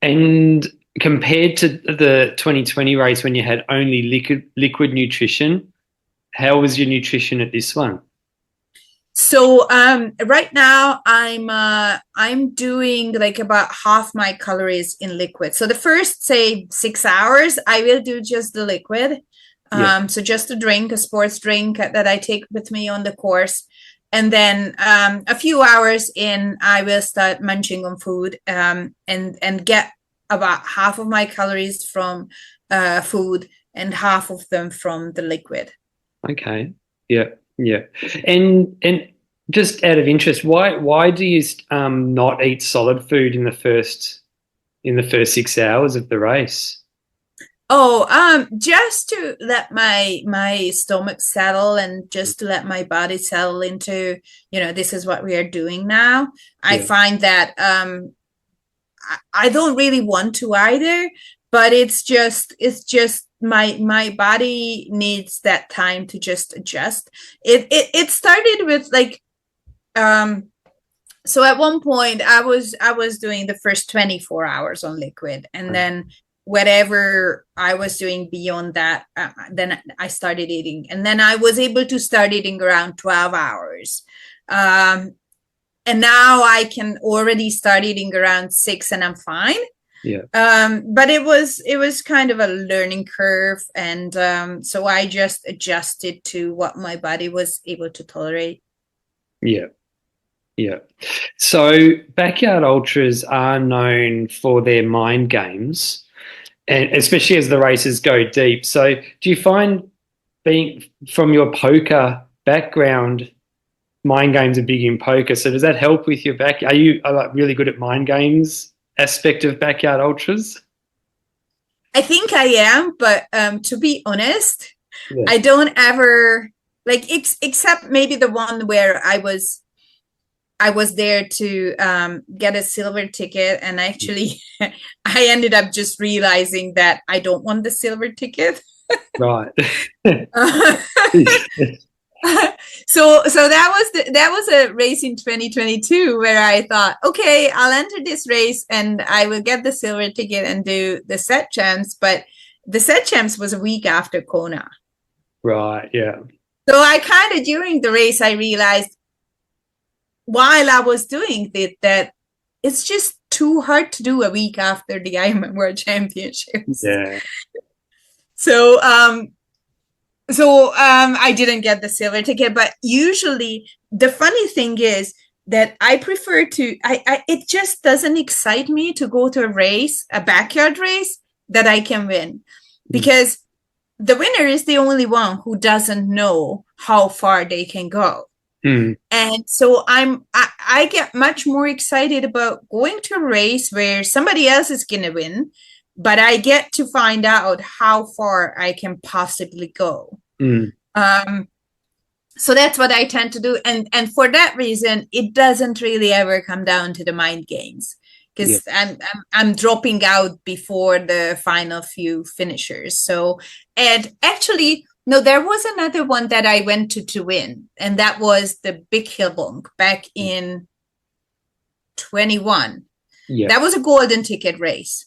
And compared to the 2020 race when you had only liquid nutrition, how was your nutrition at this one? So right now I'm doing like about half my calories in liquid. So the first, say, 6 hours, I will do just the liquid. Yeah. So just a drink, a sports drink that I take with me on the course. And then a few hours in, I will start munching on food and get about half of my calories from food and half of them from the liquid. Okay. Yeah. Yeah. And just out of interest, why do you not eat solid food in the first 6 hours of the race? Oh, just to let my stomach settle and just to let my body settle into, this is what we are doing now. I Yeah. find that I don't really want to either, but it's just my body needs that time to just adjust. It started with like so at one point I was doing the first 24 hours on liquid, and then whatever I was doing beyond that, then I started eating, and then I was able to start eating around 12 hours. And now I can already start eating around 6 and I'm fine. Yeah. But it was kind of a learning curve, and so I just adjusted to what my body was able to tolerate. Yeah. Yeah. So backyard ultras are known for their mind games, and especially as the races go deep. So do you find, being from your poker background, mind games are big in poker? So does that help with your back? Are you like really good at mind games aspect of backyard ultras? I think I am, but to be honest, Yeah. I don't ever like except maybe the one where I was there to get a silver ticket, and actually I ended up just realizing that I don't want the silver ticket. Right. So that was a race in 2022 where I thought, okay, I'll enter this race and I will get the silver ticket and do the set champs, but the set champs was a week after Kona. Right. Yeah. So I kind of, during the race, I realized while I was doing it that it's just too hard to do a week after the Ironman World Championships. Yeah. So I didn't get the silver ticket, but usually the funny thing is that I prefer to, it just doesn't excite me to go to a race, a backyard race that I can win, because the winner is the only one who doesn't know how far they can go. And so I get much more excited about going to a race where somebody else is going to win, but I get to find out how far I can possibly go. So that's what I tend to do. And for that reason, it doesn't really ever come down to the mind games, because I'm dropping out before the final few finishers. So, and actually, no, there was another one that I went to win, and that was the Big Hill Bonk back in 21. Yeah. That was a golden ticket race.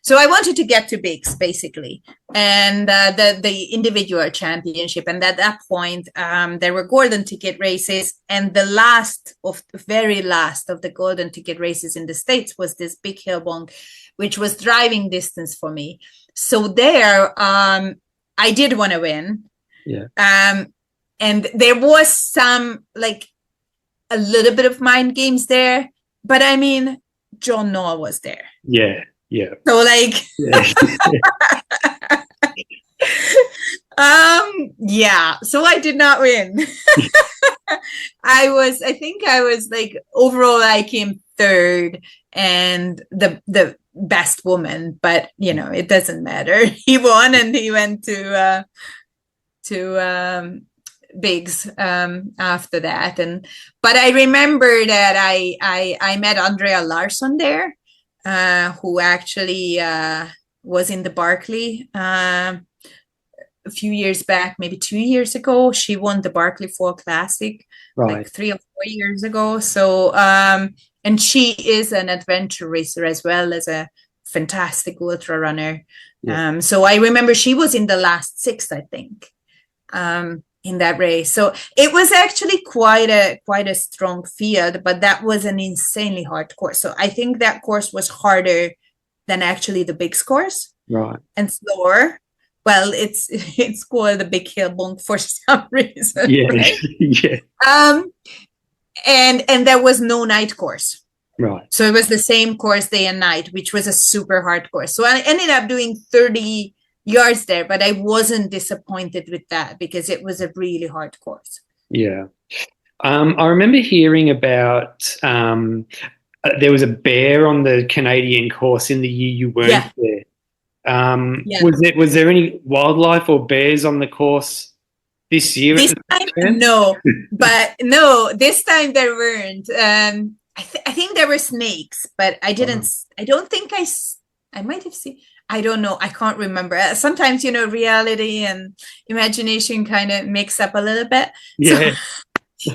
So I wanted to get to bigs, basically, and the individual championship. And at that point, there were golden ticket races, and the very last of the golden ticket races in the States was this Big Hill Bonk, which was driving distance for me. So there, I did want to win. Yeah. And there was some, like, a little bit of mind games there, but I mean, John Noah was there. Yeah. Yeah. So like, yeah. So I did not win. I think I was like, overall I came third and the best woman, but it doesn't matter. He won and he went to bigs after that. But I remember that I met Andrea Larsson there, who actually was in the Barkley a few years back, maybe 2 years ago. She won the Barkley Fall Classic Right. like 3 or 4 years ago. So and she is an adventure racer as well as a fantastic ultra runner. Yeah. So I remember she was in the last six, I think, in that race. So it was actually quite a strong field, but that was an insanely hard course. So I think that course was harder than actually the big course. Right. And slower. Well, it's called the Big Hill Bonk for some reason. Yeah. Right? Yeah. And there was no night course. Right. So it was the same course day and night, which was a super hard course. So I ended up doing 30 yards there, but I wasn't disappointed with that because it was a really hard course. Yeah. I remember hearing about there was a bear on the Canadian course in the year you weren't there. Yeah. Was there any wildlife or bears on the course this year? This time, no, but no, this time there weren't. I think there were snakes, but I didn't. I don't think I might have seen. I don't know. I can't remember. Sometimes, reality and imagination kind of mix up a little bit. Yeah. So,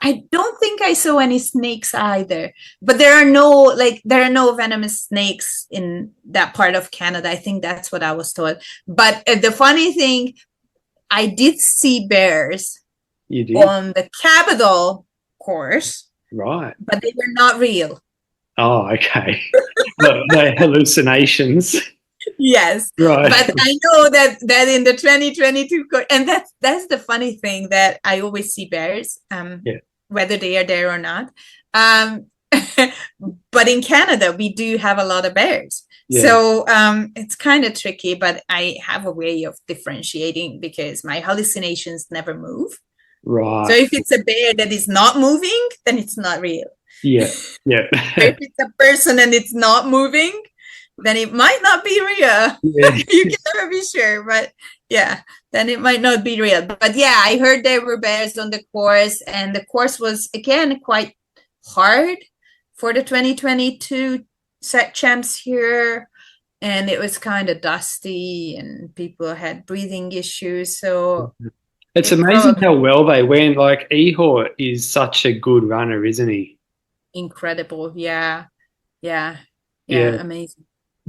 I don't think I saw any snakes either, but there are no venomous snakes in that part of Canada. I think that's what I was told. But the funny thing, I did see bears on the Capital course. Right. But they were not real. Oh, okay. They're hallucinations. Yes. Right. But I know that in the 2022 course, and that's the funny thing, that I always see bears, whether they are there or not. But in Canada, we do have a lot of bears. Yeah. So it's kind of tricky, but I have a way of differentiating because my hallucinations never move. Right. So if it's a bear that is not moving, then it's not real. Yeah. Yeah. If it's a person and it's not moving, then it might not be real. Yeah. You can never be sure, but yeah, then it might not be real. But yeah, I heard there were bears on the course, and the course was again quite hard for the 2022 set champs here, and it was kind of dusty and people had breathing issues. So it's amazing how well they went. Like Ihor is such a good runner, isn't he? Incredible. Yeah. Amazing.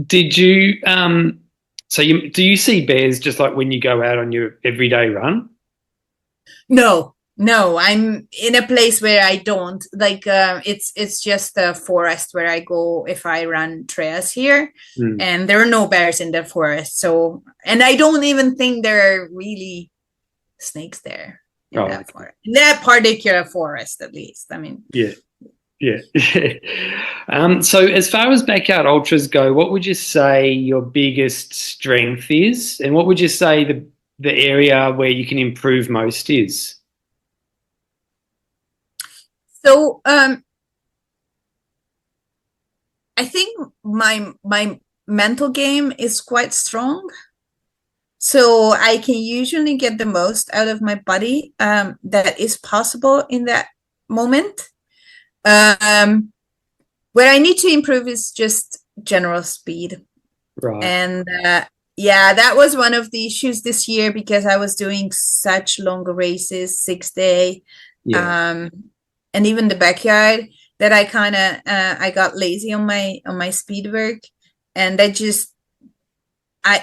Did you do you see bears just like when you go out on your everyday run? No, I'm in a place where I don't like. It's just a forest where I go if I run trails here, and there are no bears in the forest. So, and I don't even think there are really snakes there in that forest. In that particular forest, at least. I mean, yeah. So as far as backyard ultras go, what would you say your biggest strength is, and what would you say the area where you can improve most is? So I think my mental game is quite strong. So I can usually get the most out of my body that is possible in that moment. Where I need to improve is just general speed. Right. And that was one of the issues this year because I was doing such longer races, 6-day, and even the backyard, that I kind of I got lazy on my speed work, and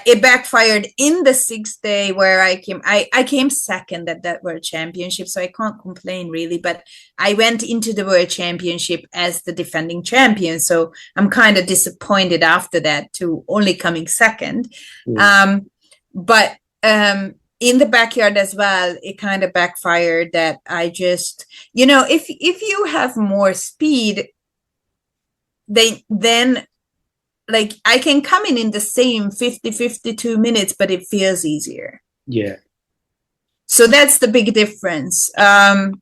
it backfired in the 6-day where I came second at that World Championship, so I can't complain really, but I went into the World Championship as the defending champion, so I'm kind of disappointed after that to only coming second. But in the backyard as well, it kind of backfired that I just, if you have more speed, then like I can come in the same 52 minutes, but it feels easier. Yeah. So that's the big difference. And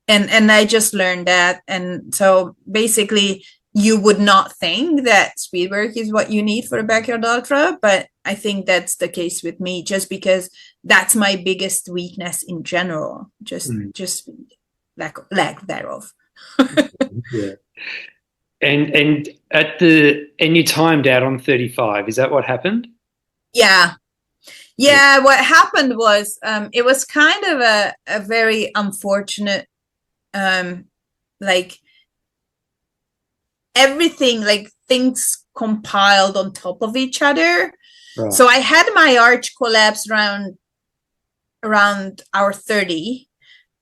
I just learned that. And so basically you would not think that speed work is what you need for a backyard ultra, but I think that's the case with me, just because that's my biggest weakness in general, just lack thereof. Yeah. And you timed out on 35. Is that what happened? Yeah. Yeah. Yeah, what happened was it was kind of a very unfortunate, like everything, like things compiled on top of each other. Right. So I had my arch collapse around hour 30,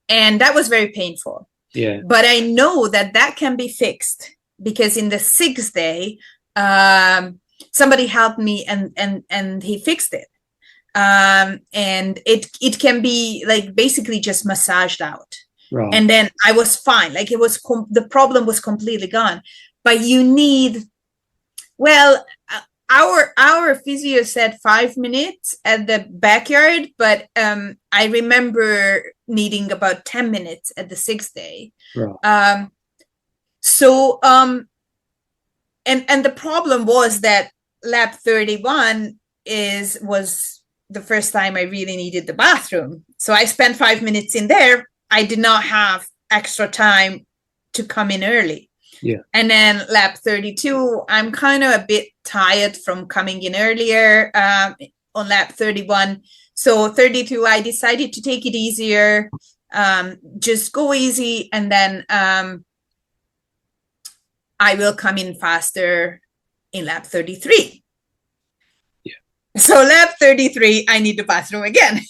and that was very painful. Yeah. But I know that that can be fixed, because in the 6th day, somebody helped me and he fixed it. And it can be like basically just massaged out. Right. And then I was fine. Like it was the problem was completely gone. But you need, well, our physio said 5 minutes at the backyard, but I remember needing about 10 minutes at the 6th day. Right. And the problem was that lab 31 was the first time I really needed the bathroom. So I spent 5 minutes in there. I did not have extra time to come in early. Yeah. And then lab 32, I'm kind of a bit tired from coming in earlier on lab 31. So 32, I decided to take it easier, just go easy, and then I will come in faster in lab 33. Yeah. So lab 33, I need the bathroom again.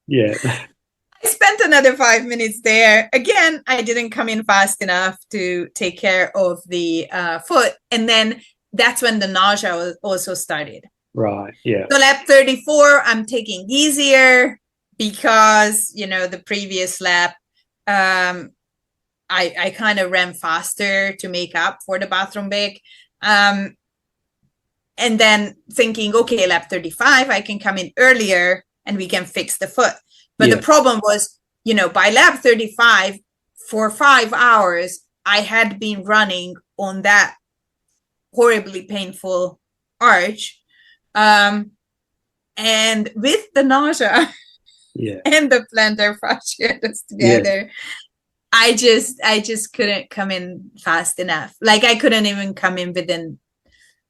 Yeah. I spent another 5 minutes there. Again, I didn't come in fast enough to take care of the foot. And then that's when the nausea also started. Right. Yeah. So lab 34, I'm taking easier because, the previous lab, I kind of ran faster to make up for the bathroom break. And then thinking, okay, lab 35, I can come in earlier and we can fix the foot. But the problem was, by lab 35, for 5 hours, I had been running on that horribly painful arch. And with the nausea and the plantar fasciitis together, I just couldn't come in fast enough. Like I couldn't even come in within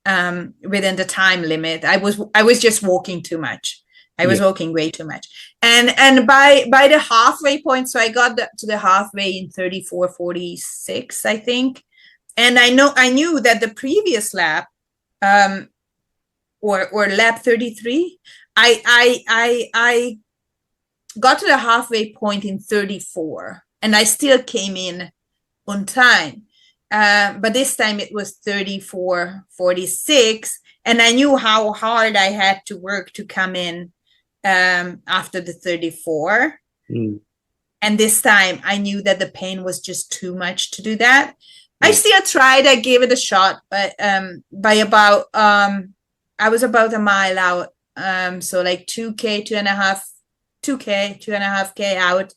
the time limit. I was just walking too much. I was walking way too much. And by the halfway point, so I got to the halfway in 34:46, I think. And I knew that the previous lap, or lap 33, I got to the halfway point in 34, and I still came in on time. But this time it was 34:46, and I knew how hard I had to work to come in after the 34. And this time I knew that the pain was just too much to do that. I still tried. I gave it a shot, but by about I was about a mile out, so like 2K, 2.5K out,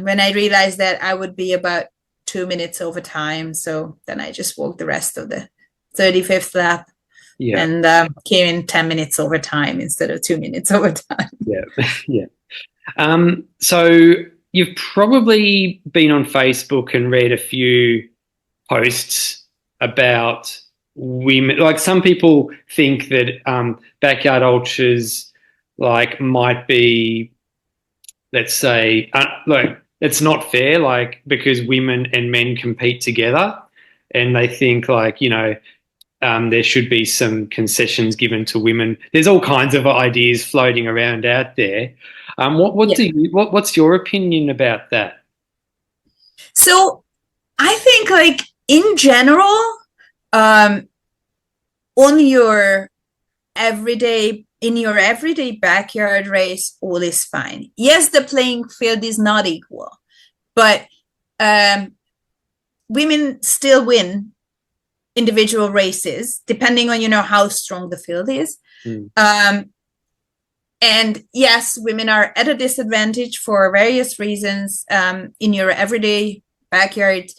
when I realized that I would be about 2 minutes over time. So then I just walked the rest of the 35th lap. And came in 10 minutes over time instead of 2 minutes over time. So you've probably been on Facebook and read a few posts about women. Like some people think that backyard ultras might be, let's say, it's not fair, because women and men compete together, and they think there should be some concessions given to women. There's all kinds of ideas floating around out there. What's your opinion about that? So I think in general, on your everyday backyard race, all is fine. Yes, the playing field is not equal, but women still win individual races depending on how strong the field is. And yes, women are at a disadvantage for various reasons in your everyday backyard,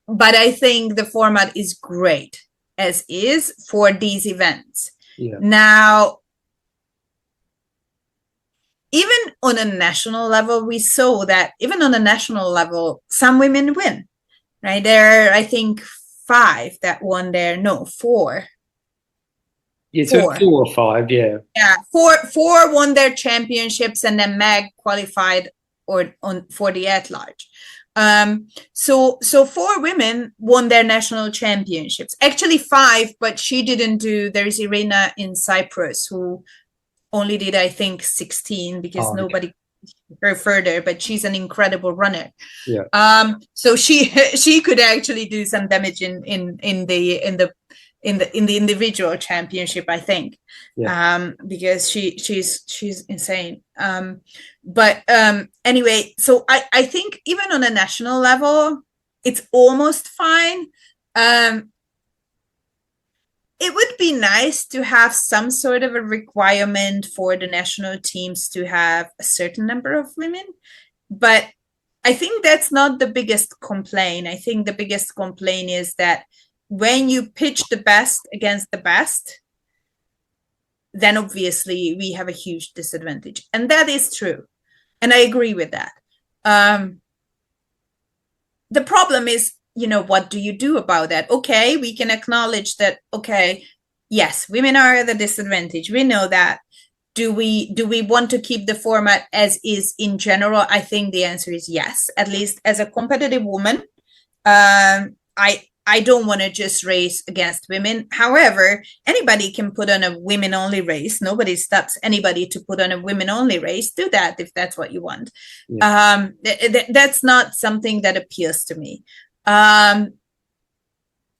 but I think the format is great. as is for these events. Yeah. Now, even on a national level, we saw that even on a national level, some women win, right? There are, I think, four. Yeah, so 4 or 5, yeah. Yeah, four won their championships, and then Meg qualified for the at large. So 4 women won their national championships. Actually 5, but she didn't do. There's Irina in Cyprus who only did, I think, 16 because nobody her further, but she's an incredible runner. Yeah. So she could actually do some damage in the individual championship, I think. Yeah. Because she's insane. But anyway, so I think even on a national level, it's almost fine. It would be nice to have some sort of a requirement for the national teams to have a certain number of women, but I think that's not the biggest complaint. I think the biggest complaint is that when you pitch the best against the best, then obviously we have a huge disadvantage. And that is true. And I agree with that. The problem is, what do you do about that? Okay, we can acknowledge that, okay, yes, women are at a disadvantage. We know that. Do we want to keep the format as is in general? I think the answer is yes. At least as a competitive woman, I don't want to just race against women. However, anybody can put on a women-only race. Nobody stops anybody to put on a women-only race. Do that if that's what you want. Yeah. That's not something that appeals to me.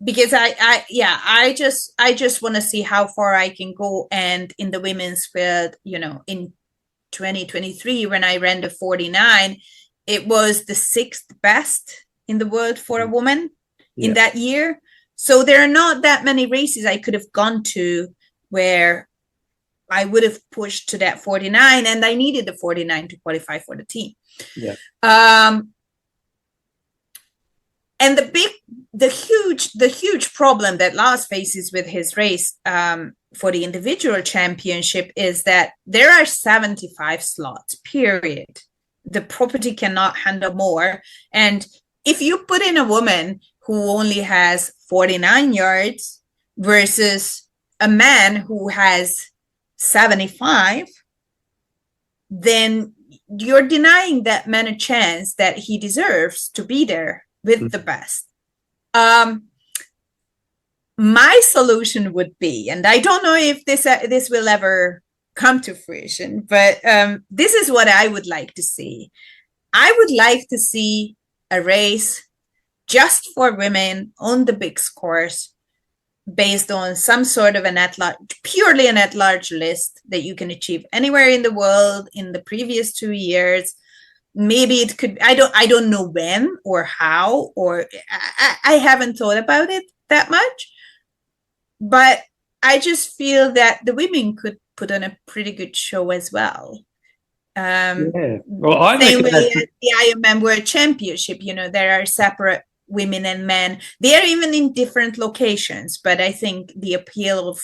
Because I just want to see how far I can go. And in the women's field, in 2023, when I ran the 49, it was the 6th best in the world for a woman in that year. So there are not that many races I could have gone to where I would have pushed to that 49, and I needed the 49 to qualify for the team. Yeah. And the huge problem that Lars faces with his race for the individual championship is that there are 75 slots, period. The property cannot handle more. And if you put in a woman who only has 49 yards versus a man who has 75, then you're denying that man a chance that he deserves to be there with the best. My solution would be, and I don't know if this will ever come to fruition, but this is what I would like to see. I would like to see a race just for women on the big scores based on some sort of purely an at-large list that you can achieve anywhere in the world in the previous 2 years. Maybe it could, I don't know when or how, or I haven't thought about it that much, but I just feel that the women could put on a pretty good show as well. Well, I same way as the Ironman World Championship, there are separate women and men. They are even in different locations, but I think the appeal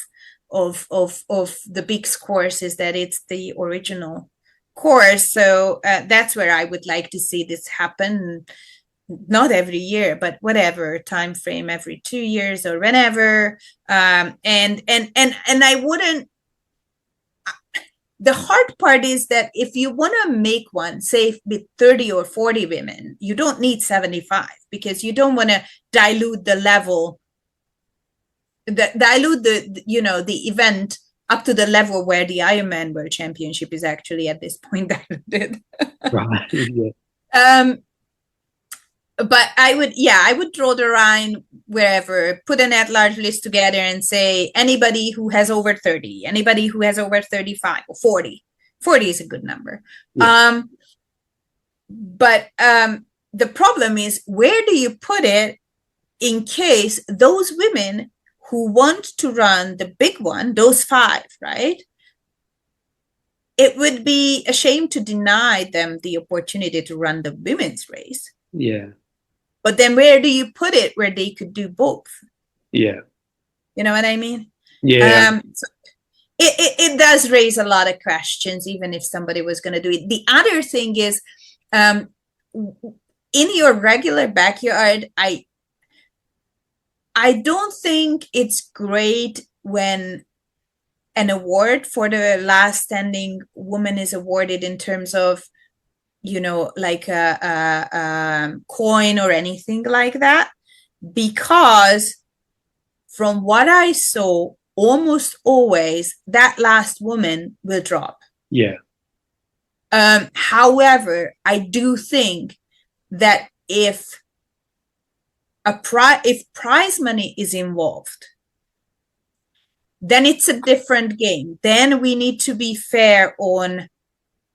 of the big scores is that it's the original course. So that's where I would like to see this happen. Not every year, but whatever time frame, every 2 years or whenever. And I wouldn't. The hard part is that if you want to make one, say with 30 or 40 women, you don't need 75 because you don't want to dilute the level, dilute the event up to the level where the Ironman World Championship is actually at this point diluted. Right. Yeah. But I would draw the line wherever, put an at-large list together and say anybody who has over 30, anybody who has over 35 or 40. 40 is a good number. Yeah. But the problem is, where do you put it in case those women who want to run the big one, those 5, right? It would be a shame to deny them the opportunity to run the women's race. Yeah. But then where do you put it where they could do both? Yeah. You know what I mean? Yeah. So it does raise a lot of questions, even if somebody was going to do it. The other thing is, um, in your regular backyard, I don't think it's great when an award for the last standing woman is awarded in terms of, like a coin or anything like that, because from what I saw, almost always that last woman will drop. Yeah. However, I do think that if prize money is involved, then it's a different game. Then we need to be fair on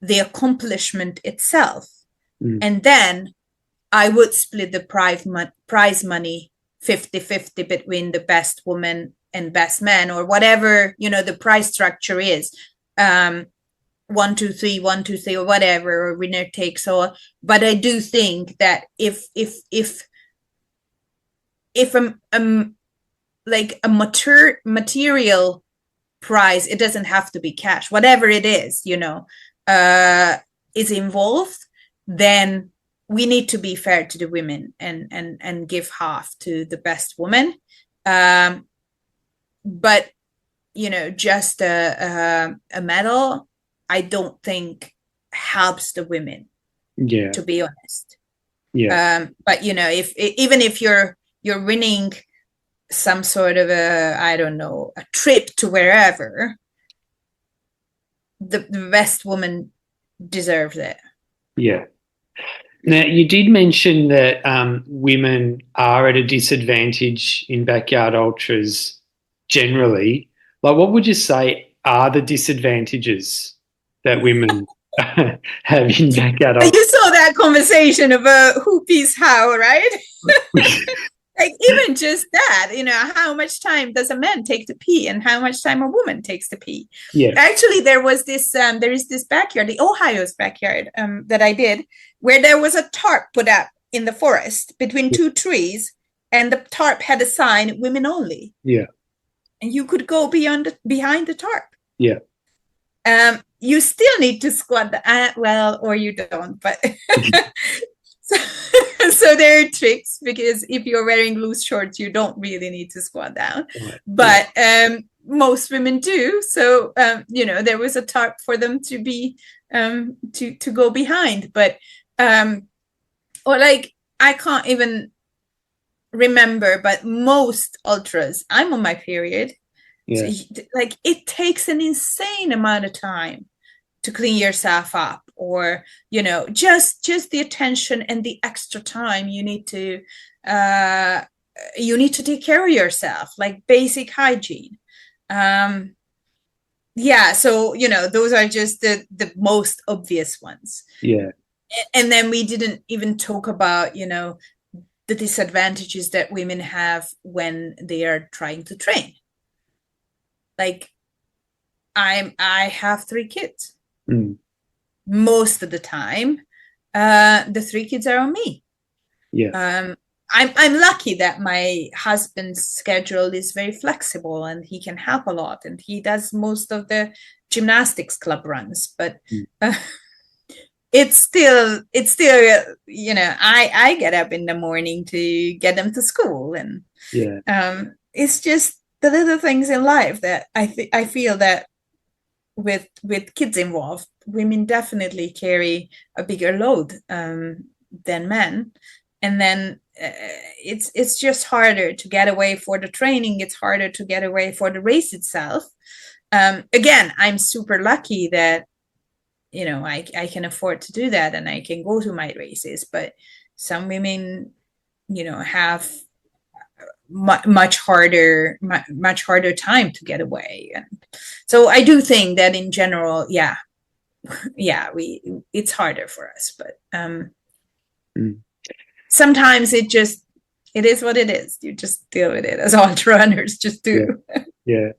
the accomplishment itself. And then I would split the prize money 50-50 between the best woman and best man, or whatever, the prize structure is. 1, 2, 3, 1, 2, 3, or whatever, or winner takes all. But I do think that if like a material prize, it doesn't have to be cash, whatever it is, is involved, then we need to be fair to the women and give half to the best woman. But just a medal, I don't think helps the women. Yeah. To be honest. Yeah. But even if you're winning some sort of a trip to wherever, the best woman deserves it. Yeah. Now, you did mention that women are at a disadvantage in backyard ultras generally. Like, what would you say are the disadvantages that women have in backyard ultras? You saw that conversation about who pees how, right? Like, even just that, how much time does a man take to pee and how much time a woman takes to pee? Yeah. Actually, there is this backyard, the Ohio's backyard, that I did, where there was a tarp put up in the forest between two trees, and the tarp had a sign, women only. Yeah. And you could go behind the tarp. Yeah. You still need to squat, or you don't, but so there are tricks, because if you're wearing loose shorts, you don't really need to squat down. Right. But most women do. So there was a tarp for them to be to go behind. But or like, I can't even remember, but most ultras, I'm on my period. Yeah. So, like, it takes an insane amount of time to clean yourself up, or just the attention and the extra time you need to take care of yourself, like basic hygiene. So those are just the most obvious ones. Yeah. And then we didn't even talk about the disadvantages that women have when they are trying to train. Like, I have 3 kids. Most of the time, the 3 kids are on me. Yeah. I'm lucky that my husband's schedule is very flexible and he can help a lot, and he does most of the gymnastics club runs. But it's still I get up in the morning to get them to school, and it's just the little things in life that I feel that with kids involved, women definitely carry a bigger load than men. And then it's just harder to get away for the training. It's harder to get away for the race itself. Again, I'm super lucky that I can afford to do that and I can go to my races. But some women have much harder time to get away. And so I do think that in general, it's harder for us. But sometimes it is what it is. You just deal with it, as ultra runners just do. Yeah.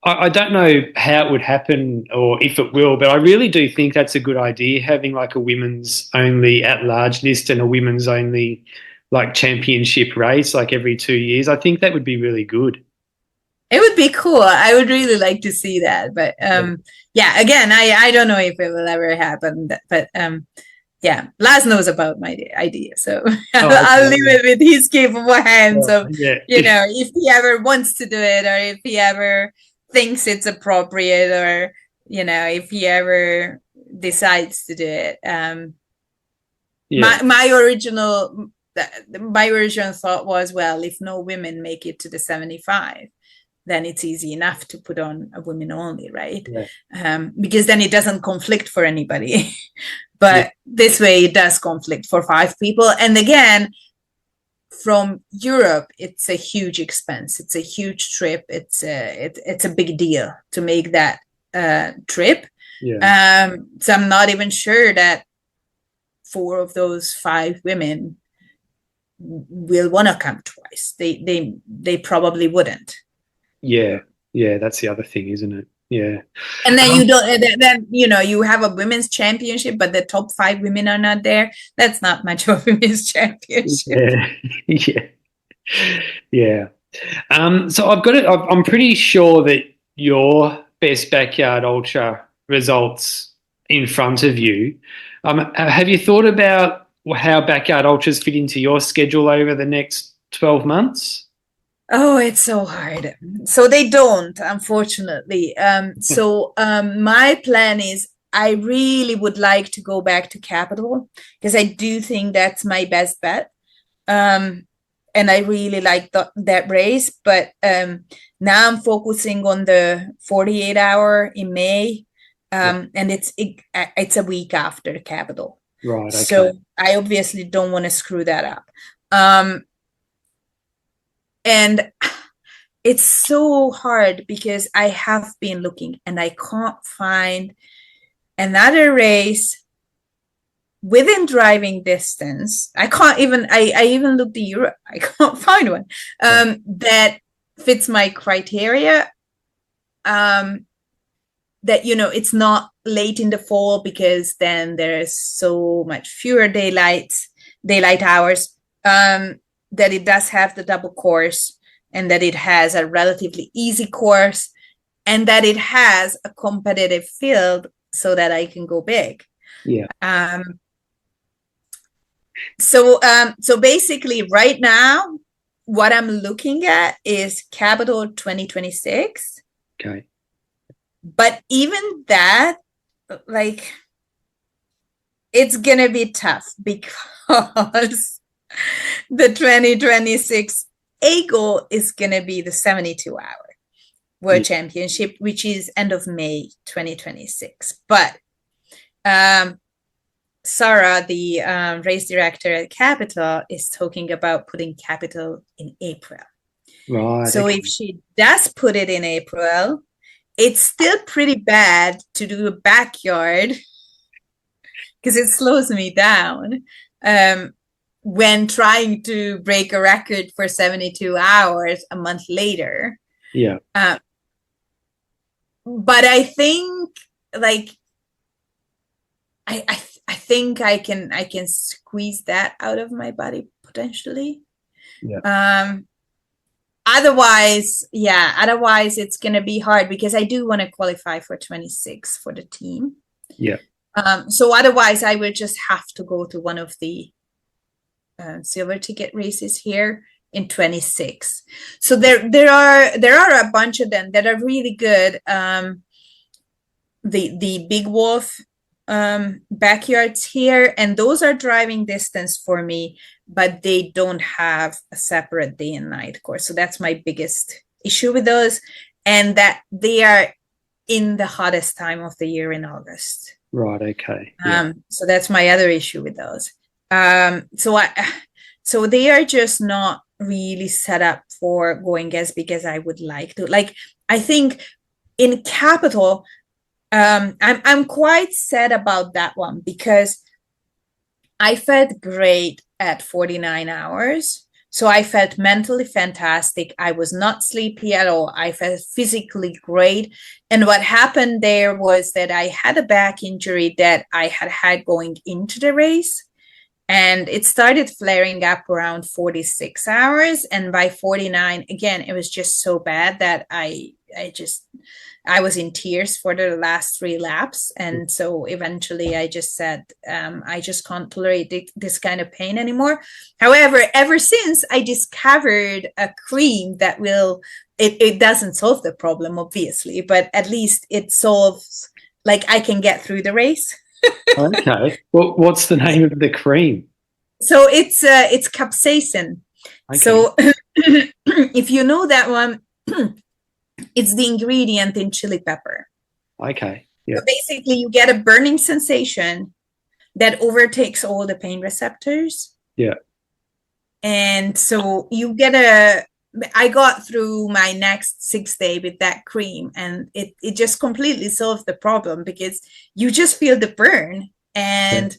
I don't know how it would happen or if it will, but I really do think that's a good idea, having like a women's only at-large list and a women's only like championship race, like every 2 years. I think that would be really good. It would be cool. I would really like to see that. But yeah, again, I don't know if it will ever happen. But yeah, Laz knows about my idea, so I'll leave it with his capable hands of, yeah. if he ever wants to do it, or if he ever thinks it's appropriate, or if he ever decides to do it. Yeah. My original thought was, well, if no women make it to the 75, then it's easy enough to put on a women only, right? Yeah. Because then it doesn't conflict for anybody. But this way it does conflict for 5 people. And again, from Europe, it's a huge expense. It's a huge trip. It's a big deal to make that trip. Yeah. So I'm not even sure that 4 of those 5 women will want to come twice. They probably wouldn't. Yeah. Yeah. That's the other thing, isn't it? Yeah. And then you don't, then, you have a women's championship, but the top 5 women are not there. That's not much of a women's championship. Yeah. Yeah. So I've got it. I'm pretty sure that your best backyard ultra results in front of you. Have you thought about how backyard ultras fit into your schedule over the next 12 months? Oh, it's so hard. So they don't, unfortunately. My plan is I really would like to go back to Capital, because I do think that's my best bet. And I really like that race. But now I'm focusing on the 48-hour in May. And it's a week after Capital. Right. Okay. So I obviously don't want to screw that up. And it's so hard because I have been looking and I can't find another race within driving distance. I even looked at Europe. I can't find one that fits my criteria. That, it's not late in the fall, because then there's so much fewer daylight hours. That it does have the double course, and that it has a relatively easy course, and that it has a competitive field so that I can go big. Yeah. So basically right now, what I'm looking at is Capital 2026. Okay. But even that, like, it's going to be tough, because the 2026 A goal is going to be the 72-hour World Championship, which is end of May 2026. But Sarah, the race director at Capital, is talking about putting Capital in April. Right. So if she does put it in April, it's still pretty bad to do a backyard, because it slows me down. When trying to break a record for 72 hours a month later. Yeah. But I think, like, I think I can squeeze that out of my body potentially. Yeah. Otherwise it's going to be hard, because I do want to qualify for 26 for the team. Yeah. So otherwise I would just have to go to one of the silver ticket races here in 26. So there are a bunch of them that are really good. The Big Wolf backyards here, and those are driving distance for me, but they don't have a separate day and night course. So that's my biggest issue with those, and that they are in the hottest time of the year in August. Right. Okay. Yeah. So that's my other issue with those. So they are just not really set up for going as big as I would like to. Like, I think in Capital, I'm quite sad about that one, because I felt great at 49 hours. So I felt mentally fantastic. I was not sleepy at all. I felt physically great. And what happened there was that I had a back injury that I had going into the race. And it started flaring up around 46 hours, and by 49, again, it was just so bad that I was in tears for the last 3 laps. And so eventually I just said, I just can't tolerate this kind of pain anymore. However, ever since, I discovered a cream that it doesn't solve the problem, obviously, but at least it solves, like, I can get through the race. Okay. Well, what's the name of the cream? So it's capsaicin. Okay. So if you know that one, it's the ingredient in chili pepper. Okay. Yeah. So basically, you get a burning sensation that overtakes all the pain receptors. Yeah. And so I got through my next 6 day with that cream, and it just completely solved the problem, because you just feel the burn, and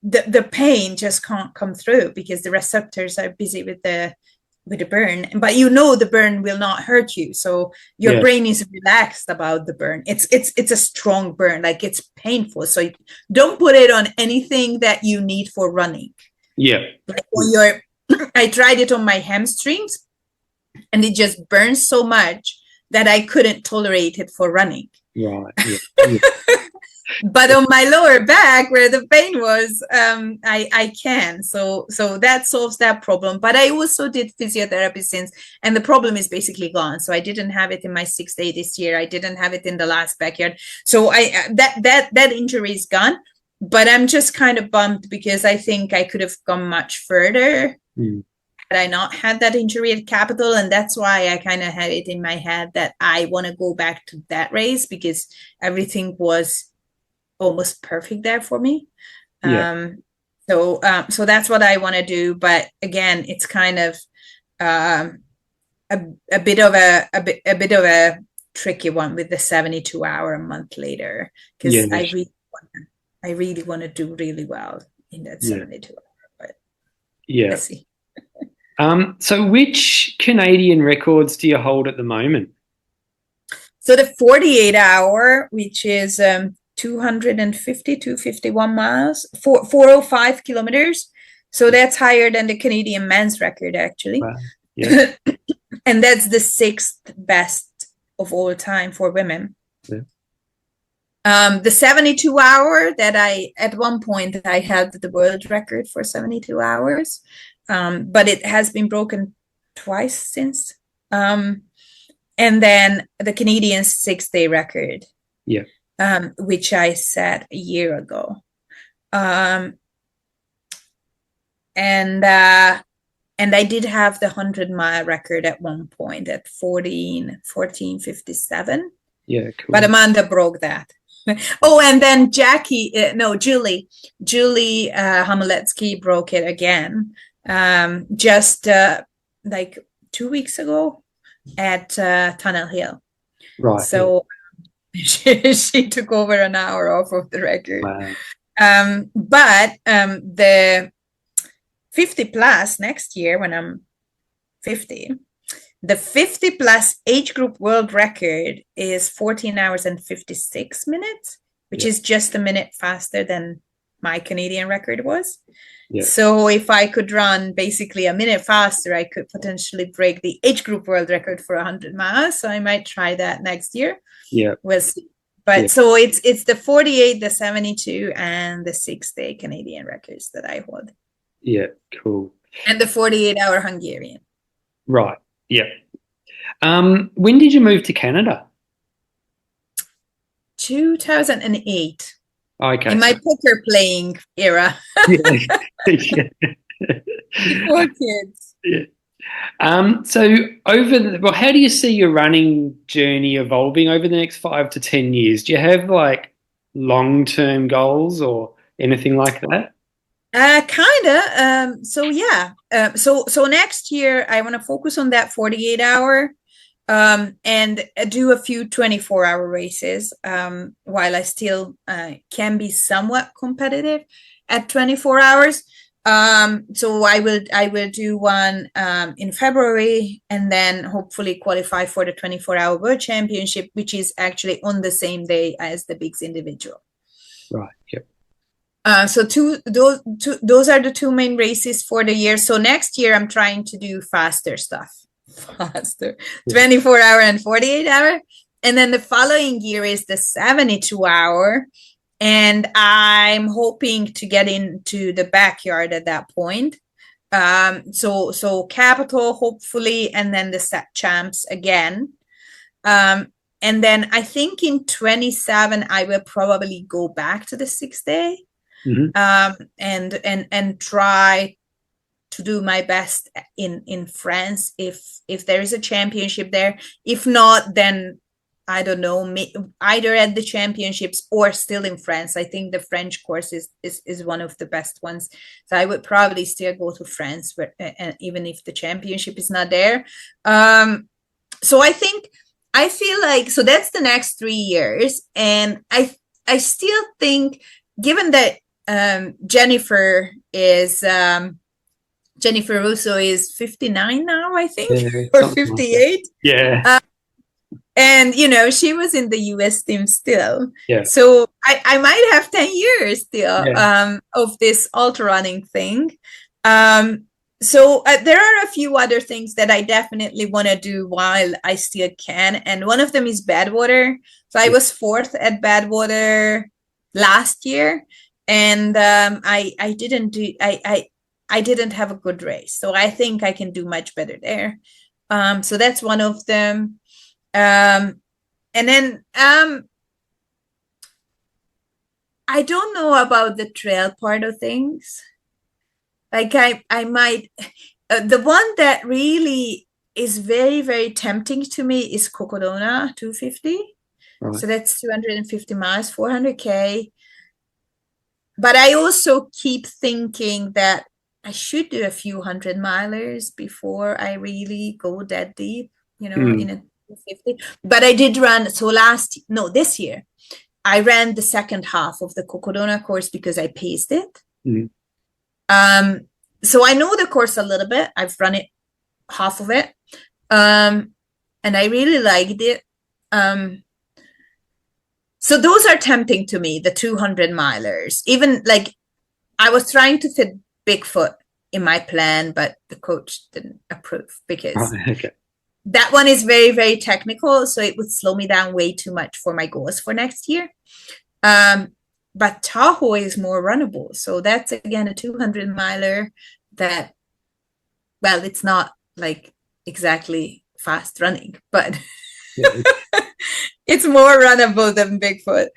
the pain just can't come through because the receptors are busy with the burn. But the burn will not hurt you, so your brain is relaxed about the burn. It's a strong burn, like it's painful, so don't put it on anything that you need for running. Yeah. Like when I tried it on my hamstrings, and it just burns so much that I couldn't tolerate it for running. Right. Yeah. But on my lower back, where the pain was, I can. So that solves that problem. But I also did physiotherapy since, and the problem is basically gone. So I didn't have it in my 6th day this year. I didn't have it in the last backyard. So that injury is gone. But I'm just kind of bummed, because I think I could have gone much further had I not had that injury at Capital. And that's why I kind of had it in my head that I want to go back to that race, because everything was almost perfect there for me. So that's what I want to do. But again, it's kind of a bit of a tricky one with the 72-hour a month later, because I really want to do really well in that 72 hour. But let's see. So which Canadian records do you hold at the moment? So the 48-hour, which is 251 miles, 405 kilometers. So that's higher than the Canadian men's record, actually. Wow. Yeah. And that's the 6th best of all time for women. Yeah. The 72-hour that at one point I had the world record for 72 hours, but it has been broken twice since. And then the Canadian 6-day record. Yeah. Which I set a year ago. And I did have the 100-mile record at one point at 14:57. Yeah, cool. But Amanda broke that. Oh, and then Julie Hameletsky broke it again, just like 2 weeks ago at Tunnel Hill. Right. So she took over an hour off of the record. Wow. But the 50 plus next year, when I'm 50, the 50 plus age group world record is 14 hours and 56 minutes, which is just a minute faster than my Canadian record was. Yeah. So if I could run basically a minute faster, I could potentially break the age group world record for 100 miles. So I might try that next year. Yeah. We'll see. But so it's the 48, the 72, and the 6-day Canadian records that I hold. Yeah, cool. And the 48-hour Hungarian. Right. Yeah. When did you move to Canada? 2008. Okay. In my poker playing era. Before kids. Yeah. So how do you see your running journey evolving over the next 5 to 10 years? Do you have like long-term goals or anything like that? Kinda. So next year I want to focus on that 48-hour, and do a few 24-hour races, while I still can be somewhat competitive at 24 hours. So I will do one in February, and then hopefully qualify for the 24-hour World Championship, which is actually on the same day as the Bigs individual. Right. Yep. So those are the two main races for the year. So next year I'm trying to do faster stuff, faster, 24 hour and 48 hour. And then the following year is the 72 hour. And I'm hoping to get into the backyard at that point. So capital hopefully, and then the set champs again. And then I think in 27 I will probably go back to the 6 day. And try to do my best in France if there is a championship there. If not, then I don't know, either at the championships or still in France. I think the French course is one of the best ones. So I would probably still go to France, even if the championship is not there. So I feel like, so that's the next 3 years. And I still think, given that Jennifer Russo is 59 now, I think, or 58. Yeah. And, she was in the US team still. Yeah. So I might have 10 years still of this ultra running thing. So there are a few other things that I definitely want to do while I still can. And one of them is Badwater. So I was 4th at Badwater last year. And I didn't have a good race. So I think I can do much better there. So that's one of them. And then I don't know about the trail part of things. Like I might, the one that really is very, very tempting to me is Cocodona 250. Right. So that's 250 miles, 400K. But I also keep thinking that I should do a few 100-milers before I really go that deep, in a 250. But I did run, this year, I ran the second half of the Cocodona course because I paced it. So I know the course a little bit. I've run it, half of it. And I really liked it. So those are tempting to me, the 200-milers. Even like I was trying to fit Bigfoot in my plan, but the coach didn't approve because that one is very, very technical. So it would slow me down way too much for my goals for next year. But Tahoe is more runnable. So that's, again, a 200-miler that, well, it's not like exactly fast running, but it's more runnable than Bigfoot.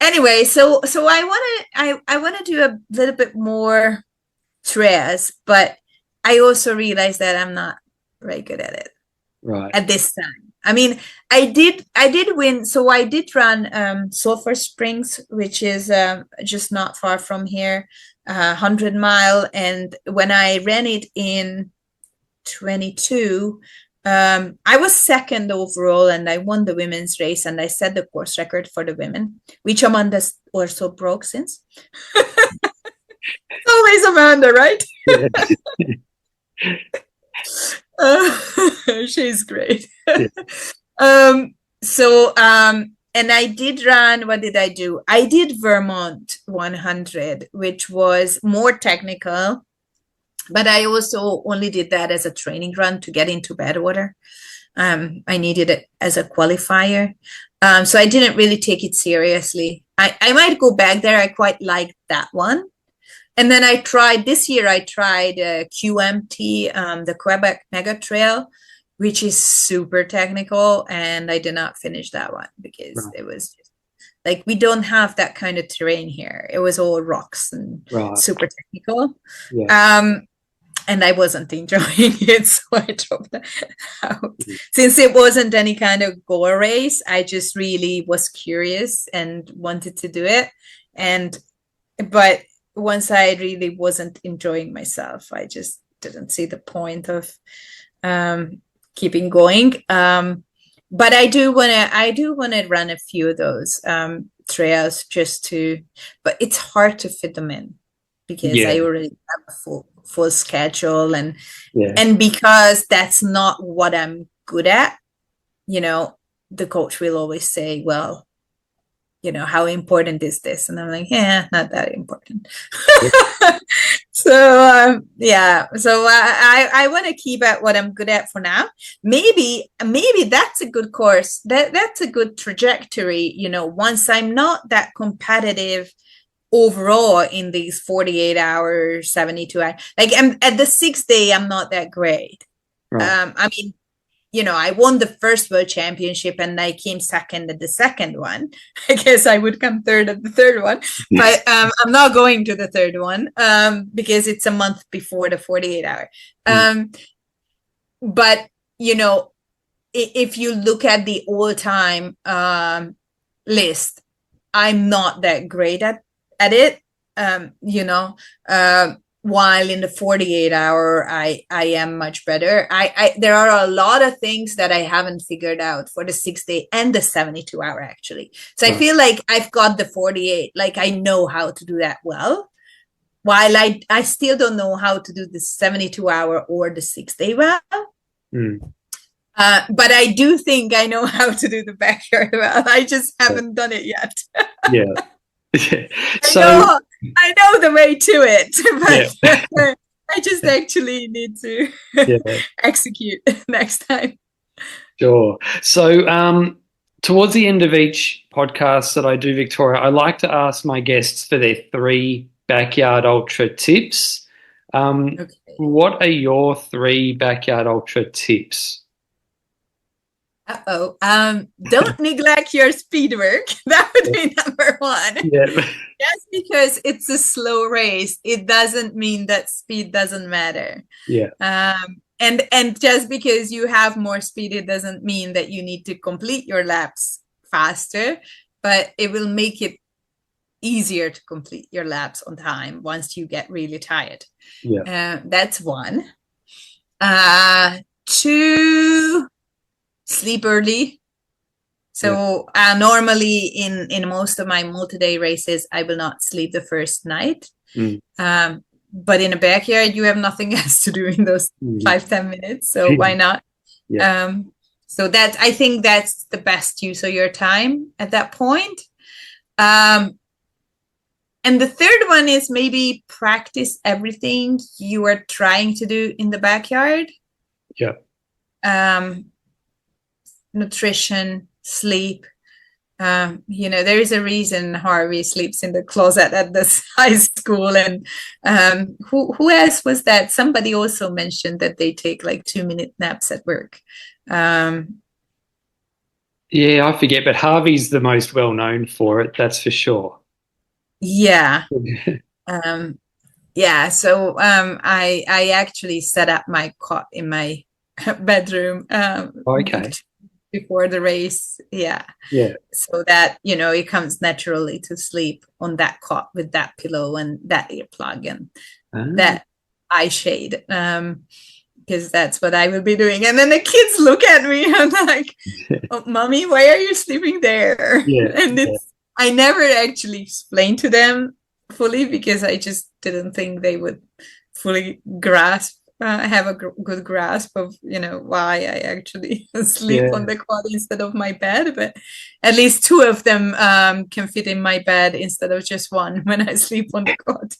Anyway, so I want to do a little bit more trails, but I also realized that I'm not very good at it at this time. I mean, I did win. So I did run Sulphur Springs, which is just not far from here, 100-mile. And when I ran it in 22, I was second overall, and I won the women's race, and I set the course record for the women, which Amanda also broke since. Always Amanda, right? She's great. And I did run, what did I do? I did Vermont 100, which was more technical, but I also only did that as a training run to get into Badwater. I needed it as a qualifier. So I didn't really take it seriously. I might go back there. I quite liked that one. And then this year I tried QMT, the Quebec Mega Trail, which is super technical. And I did not finish that one because it was just, like, we don't have that kind of terrain here. It was all rocks and super technical. And I wasn't enjoying it, so I dropped that out. Since it wasn't any kind of goal race, I just really was curious and wanted to do it. But once I really wasn't enjoying myself, I just didn't see the point of keeping going. But I do want to run a few of those trails but it's hard to fit them in because I already have a full schedule, and because that's not what I'm good at, the coach will always say, well, how important is this? And I'm like, yeah, not that important. Yeah. So yeah, so I want to keep at what I'm good at for now. Maybe that's a good course. That's a good trajectory. Once I'm not that competitive overall in these 48 hours, 72 hours, like at the 6th day, I'm not that great. Right. I mean, I won the first world championship and I came second at the second one. I guess I would come third at the third one, but I'm not going to the third one because it's a month before the 48-hour. But, if you look at the all-time list, I'm not that great at it. While in the 48-hour, I am much better. There are a lot of things that I haven't figured out for the 6-day and the 72-hour actually. So I feel like I've got the 48, like I know how to do that well. While I still don't know how to do the 72-hour or the 6-day well. But I do think I know how to do the backyard well. I just haven't done it yet. Yeah. So I know the way to it, but I just actually need to execute next time. Sure. So towards the end of each podcast that I do, Victoria, I like to ask my guests for their 3 backyard ultra tips. Okay. What are your 3 backyard ultra tips? Don't neglect your speed work. That would be number 1. Yeah. Just because it's a slow race, it doesn't mean that speed doesn't matter. Yeah. And just because you have more speed, it doesn't mean that you need to complete your laps faster, but it will make it easier to complete your laps on time once you get really tired. Yeah. That's 1. 2, sleep early. So normally in most of my multi-day races, I will not sleep the first night. But in a backyard, you have nothing else to do in those 5-10 minutes. So why not? Yeah. So I think that's the best use of your time at that point. And the third one is maybe practice everything you are trying to do in the backyard. Yeah. Nutrition, sleep. There is a reason Harvey sleeps in the closet at this high school. And who else was that? Somebody also mentioned that they take like 2-minute naps at work. Yeah, I forget, but Harvey's the most well known for it. That's for sure. Yeah. Yeah. So I actually set up my cot in my bedroom. Okay. Before the race, yeah, so that it comes naturally to sleep on that cot with that pillow and that earplug and that eye shade, because that's what I will be doing. And then the kids look at me and I'm like, oh, Mommy, why are you sleeping there? And I never actually explained to them fully because I just didn't think they would fully grasp. Have a good grasp of why I actually sleep on the quad instead of my bed, but at least 2 of them can fit in my bed instead of just 1 when I sleep on the quad.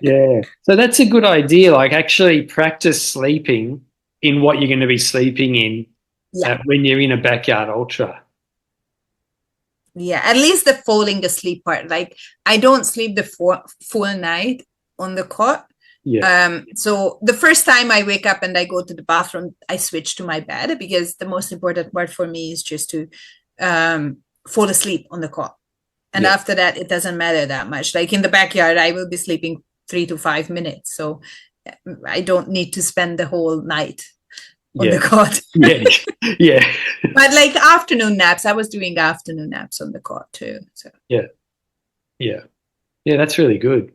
Yeah, so that's a good idea. Like actually practice sleeping in what you're going to be sleeping in when you're in a backyard ultra. Yeah, at least the falling asleep part. Like I don't sleep the full night on the cot. Yeah. So the first time I wake up and I go to the bathroom, I switch to my bed because the most important part for me is just to fall asleep on the cot. And after that, it doesn't matter that much. Like in the backyard, I will be sleeping 3 to 5 minutes. So I don't need to spend the whole night on the cot. Yeah. But like afternoon naps, I was doing afternoon naps on the cot too. So Yeah, that's really good.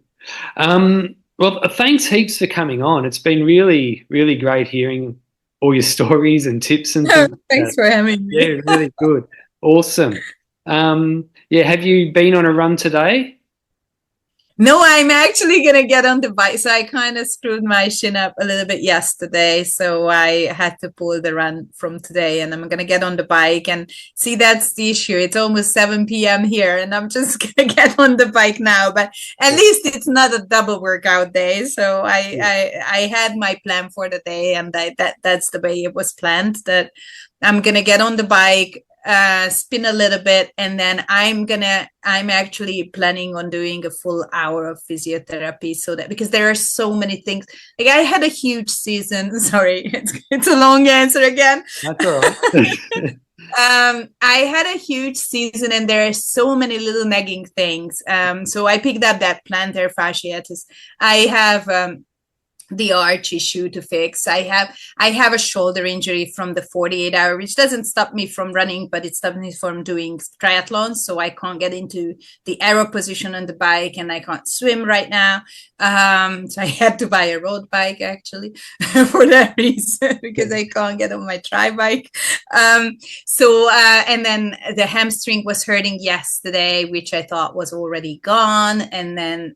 Well, thanks heaps for coming on. It's been really, really great hearing all your stories and tips and things. Thanks for having me. Yeah, really good. Awesome. Have you been on a run today? No, I'm actually gonna get on the bike. So I kind of screwed my shin up a little bit yesterday. So I had to pull the run from today and I'm gonna get on the bike and see that's the issue. It's almost 7 p.m. here and I'm just gonna get on the bike now. But at Yeah, least it's not a double workout day. So I yeah, I, I had my plan for the day and that's the way it was planned that I'm gonna get on the bike, spin a little bit, and then I'm actually planning on doing a full hour of physiotherapy so that because there are so many things. Like I had a huge season. Sorry, it's a long answer again. that's all right. I had a huge season and there are so many little nagging things. So I picked up that plantar fasciitis. I have the arch issue to fix. I have a shoulder injury from the 48 hour, which doesn't stop me from running, but it stops me from doing triathlons. So I can't get into the aero position on the bike and I can't swim right now. So I had to buy a road bike actually for that reason because I can't get on my tri bike. And then the hamstring was hurting yesterday, which I thought was already gone. And then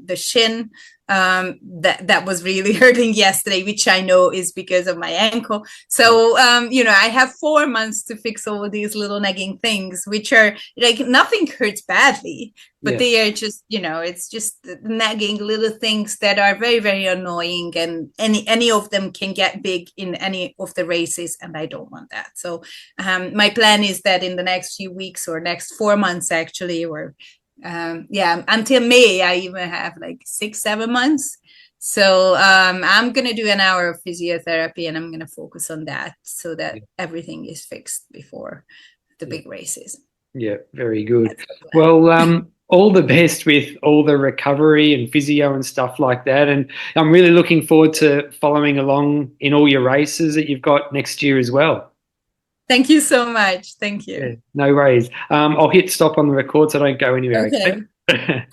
the shin that was really hurting yesterday, which I know is because of my ankle. So I have 4 months to fix all these little nagging things, which are like nothing hurts badly, but Yeah, they are just it's just nagging little things that are very very annoying, and any of them can get big in any of the races, and I don't want that. So my plan is that in the next few weeks or next 4 months actually, or until May, I even have like 6 7 months. So I'm gonna do an hour of physiotherapy and I'm gonna focus on that so that yeah, everything is fixed before the yeah, big races. yeah, very good. That's the plan. Well, all the best with all the recovery and physio and stuff like that. And I'm really looking forward to following along in all your races that you've got next year as well. Thank you so much. Thank Yeah, you. no worries. I'll hit stop on the record so don't go anywhere, Okay. okay?